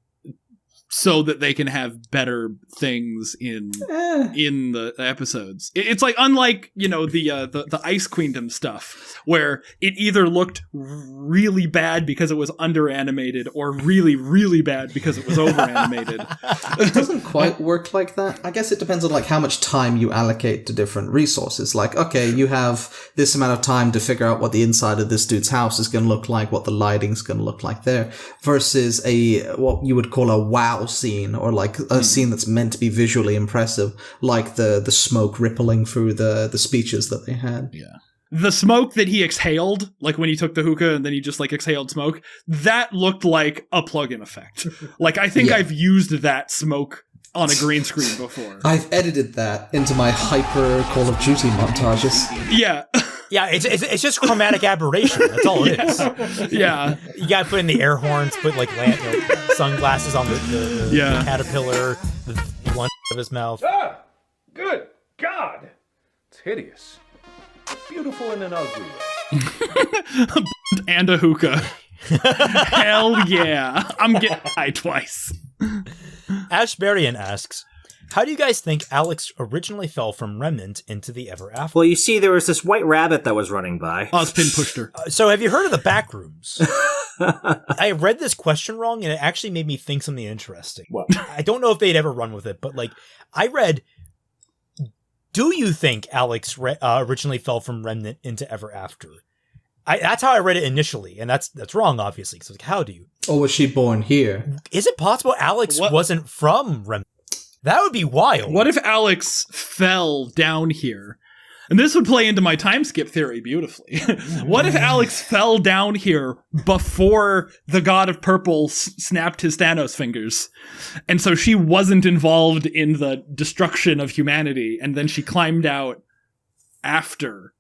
Speaker 4: so that they can have better things in the episodes. It's like, unlike, the Ice Queendom stuff, where it either looked really bad because it was under-animated or really, really bad because it was over-animated.
Speaker 2: It doesn't quite work like that. I guess it depends on like how much time you allocate to different resources. Like, okay, you have this amount of time to figure out what the inside of this dude's house is going to look like, what the lighting's going to look like there, versus what you would call a wow scene, or like a scene that's meant to be visually impressive, like the smoke rippling through the speeches that they had.
Speaker 4: Yeah. The smoke that he exhaled, like when he took the hookah and then he just like exhaled smoke, that looked like a plug-in effect. Like, I think I've used that smoke on a green screen before.
Speaker 2: I've edited that into my hyper Call of Duty montages.
Speaker 4: Yeah.
Speaker 1: Yeah, it's just chromatic aberration. That's all it is.
Speaker 4: Yeah.
Speaker 1: You gotta put in the air horns, put like sunglasses on the caterpillar, the one of his mouth.
Speaker 16: Ah! Good God! It's hideous. Beautiful in an ugly way.
Speaker 4: And a hookah. Hell yeah. I'm getting high twice.
Speaker 1: Ashbarian asks, how do you guys think Alex originally fell from Remnant into the Ever After?
Speaker 14: Well, you see, there was this white rabbit that was running by.
Speaker 4: Ozpin pushed her.
Speaker 1: So have you heard of the back rooms? I read this question wrong, and it actually made me think something interesting.
Speaker 14: What?
Speaker 1: I don't know if they'd ever run with it, but like I read, do you think Alex originally fell from Remnant into Ever After? That's how I read it initially, and that's wrong, obviously. So like, how do you?
Speaker 2: Or was she born here?
Speaker 1: Is it possible Alex wasn't from Remnant? That would be wild.
Speaker 4: What if Alex fell down here? And this would play into my time skip theory beautifully. What if Alex fell down here before the God of Purple snapped his Thanos fingers? And so she wasn't involved in the destruction of humanity, and then she climbed out after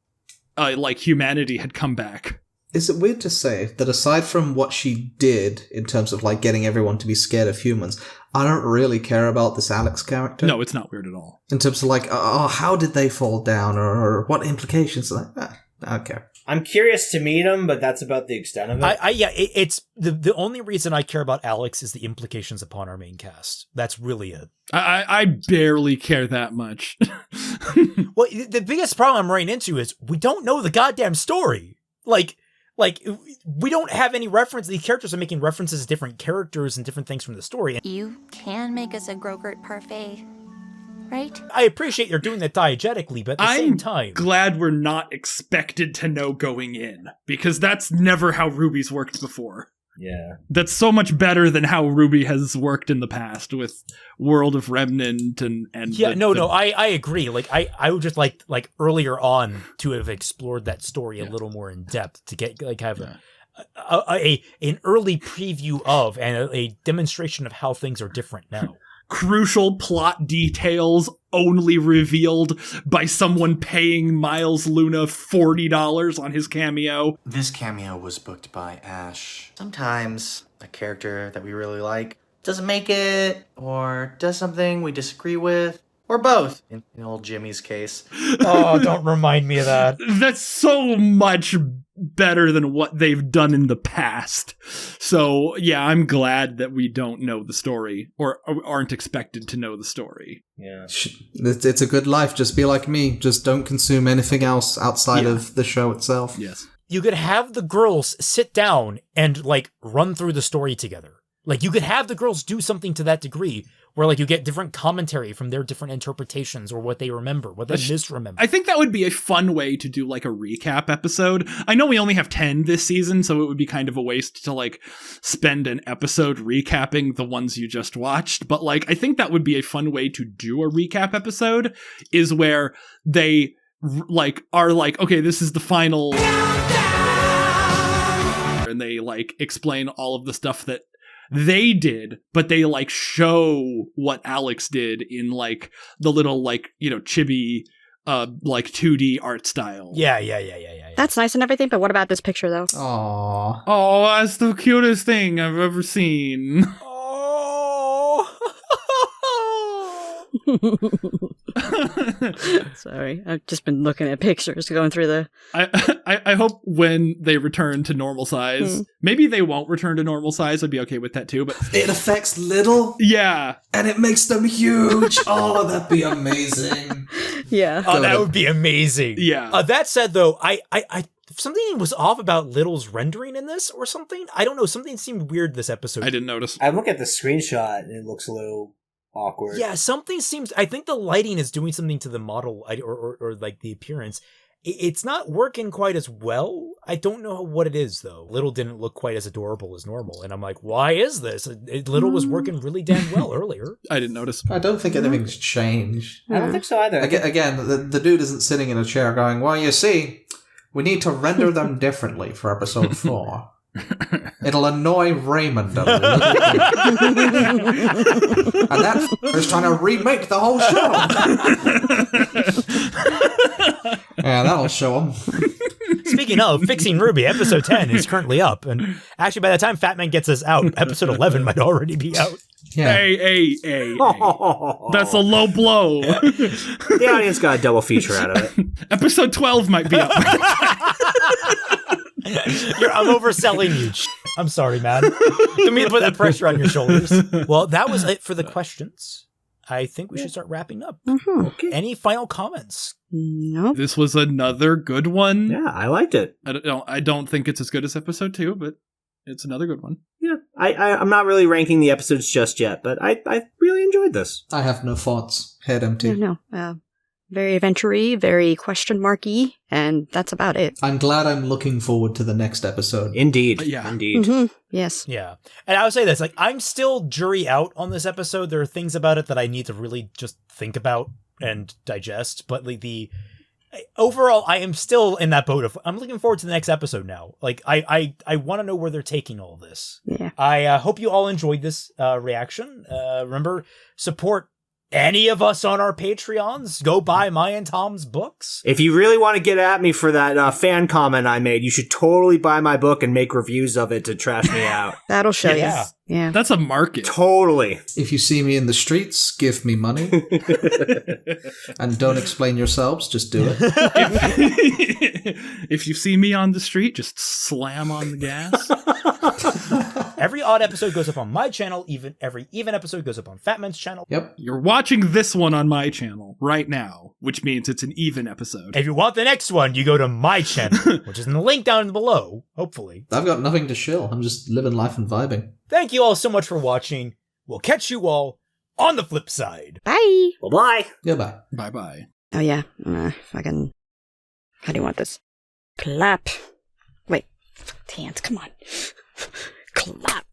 Speaker 4: humanity had come back.
Speaker 2: Is it weird to say that aside from what she did in terms of like getting everyone to be scared of humans, I don't really care about this Alex character?
Speaker 4: No, it's not weird at all.
Speaker 2: In terms of like, how did they fall down, or what implications? Like, I don't care.
Speaker 14: I'm curious to meet him, but that's about the extent of it.
Speaker 1: It's the only reason I care about Alex is the implications upon our main cast. That's really it.
Speaker 4: I barely care that much.
Speaker 1: Well, the biggest problem I'm running into is we don't know the goddamn story. Like, we don't have any reference. These characters are making references to different characters and different things from the story.
Speaker 6: You can make us a Grogurt parfait, right?
Speaker 1: I appreciate you're doing that diegetically, but at the same time...
Speaker 4: I'm glad we're not expected to know going in, because that's never how RWBY's worked before.
Speaker 14: Yeah.
Speaker 4: That's so much better than how RWBY has worked in the past with World of Remnant and
Speaker 1: yeah, I agree. Like I would just like earlier on to have explored that story a little more in depth to get like have an early preview of and a demonstration of how things are different now.
Speaker 4: Crucial plot details only revealed by someone paying Miles Luna $40 on his cameo.
Speaker 11: This cameo was booked by Ash. Sometimes a character that we really like doesn't make it, or does something we disagree with, or both, in old Jimmy's case.
Speaker 1: Oh, don't remind me of that.
Speaker 4: That's so much better than what they've done in the past. So, yeah, I'm glad that we don't know the story, or aren't expected to know the story.
Speaker 14: Yeah.
Speaker 2: It's a good life. Just be like me. Just don't consume anything else outside of the show itself.
Speaker 4: Yes.
Speaker 1: You could have the girls sit down and, like, run through the story together. Like, you could have the girls do something to that degree where, like, you get different commentary from their different interpretations or what they remember, what they misremember.
Speaker 4: I think that would be a fun way to do, like, a recap episode. I know we only have 10 this season, so it would be kind of a waste to, like, spend an episode recapping the ones you just watched. But, like, I think that would be a fun way to do a recap episode, is where they, like, are like, okay, this is the final... and they like explain all of the stuff that they did, but they like show what Alex did in like the little like, you know, chibi like 2D art style.
Speaker 1: Yeah.
Speaker 5: That's nice and everything, but what about this picture though?
Speaker 2: Aww.
Speaker 4: Oh, that's the cutest thing I've ever seen.
Speaker 5: Sorry, I've just been looking at pictures, going through the...
Speaker 4: I hope when they return to normal size, maybe they won't return to normal size, I'd be okay with that too, but...
Speaker 2: It affects little?
Speaker 4: Yeah.
Speaker 2: And it makes them huge. Oh, that'd be amazing.
Speaker 5: Yeah.
Speaker 1: Oh, that would be amazing.
Speaker 4: Yeah.
Speaker 1: That said, though, I something was off about Little's rendering in this or something. I don't know. Something seemed weird this episode.
Speaker 4: I didn't notice.
Speaker 14: I look at the screenshot and it looks a little awkward.
Speaker 1: Yeah, something seems... I think the lighting is doing something to the model or like the appearance. It's not working quite as well. I don't know what it is, though. Little didn't look quite as adorable as normal. And I'm like, why is this? Little was working really damn well earlier.
Speaker 4: I didn't notice.
Speaker 2: I don't think anything's changed.
Speaker 14: I don't think so either.
Speaker 2: Again, the dude isn't sitting in a chair going, well, you see, we need to render them differently for episode 4. It'll annoy Raymond a little bit. And that is trying to remake the whole show. Yeah, that'll show him.
Speaker 1: Speaking of, Fixing RWBY, episode 10 is currently up. And actually, by the time Fatman gets us out, episode 11 might already be out.
Speaker 2: Yeah.
Speaker 4: Hey. That's a low blow.
Speaker 3: The audience got a double feature out of it.
Speaker 4: Episode 12 might be up.
Speaker 1: I'm overselling you. I'm sorry, man. Don't mean to put that pressure on your shoulders. Well, that was it for the questions. I think we should start wrapping up.
Speaker 5: Mm-hmm.
Speaker 1: Okay. Any final comments?
Speaker 5: Nope.
Speaker 4: This was another good one.
Speaker 3: Yeah, I liked it.
Speaker 4: I don't think it's as good as episode 2, but it's another good one.
Speaker 3: Yeah, I'm not really ranking the episodes just yet, but I really enjoyed this.
Speaker 2: I have no thoughts. Head empty.
Speaker 5: No. Very adventure-y, very question marky, and that's about it.
Speaker 2: I'm glad I'm looking forward to the next episode.
Speaker 3: Indeed.
Speaker 4: Yeah.
Speaker 3: Indeed.
Speaker 5: Mm-hmm. Yes.
Speaker 1: Yeah. And I would say this, like, I'm still jury out on this episode. There are things about it that I need to really just think about and digest, but like overall, I am still in that boat of, I'm looking forward to the next episode now. Like, I want to know where they're taking all this.
Speaker 5: Yeah.
Speaker 1: I hope you all enjoyed this reaction. Remember, support any of us on our Patreons. Go buy my and Tom's books.
Speaker 3: If you really want to get at me for that fan comment I made, you should totally buy my book and make reviews of it to trash me out.
Speaker 5: That'll show you. Yeah.
Speaker 4: That's a market.
Speaker 3: Totally.
Speaker 2: If you see me in the streets, give me money. And don't explain yourselves, just do it.
Speaker 4: If you see me on the street, just slam on the gas.
Speaker 1: Every odd episode goes up on my channel. Every even episode goes up on Fatman's channel.
Speaker 2: Yep.
Speaker 4: You're watching this one on my channel right now, which means it's an even episode.
Speaker 1: If you want the next one, you go to my channel, which is in the link down below, hopefully.
Speaker 2: I've got nothing to shill. I'm just living life and vibing.
Speaker 1: Thank you all so much for watching. We'll catch you all on the flip side.
Speaker 5: Bye.
Speaker 3: Bye-bye.
Speaker 2: Goodbye.
Speaker 4: Bye-bye.
Speaker 5: Oh, yeah. Fucking... How do you want this? Clap. Wait. Hands, come on. Clap.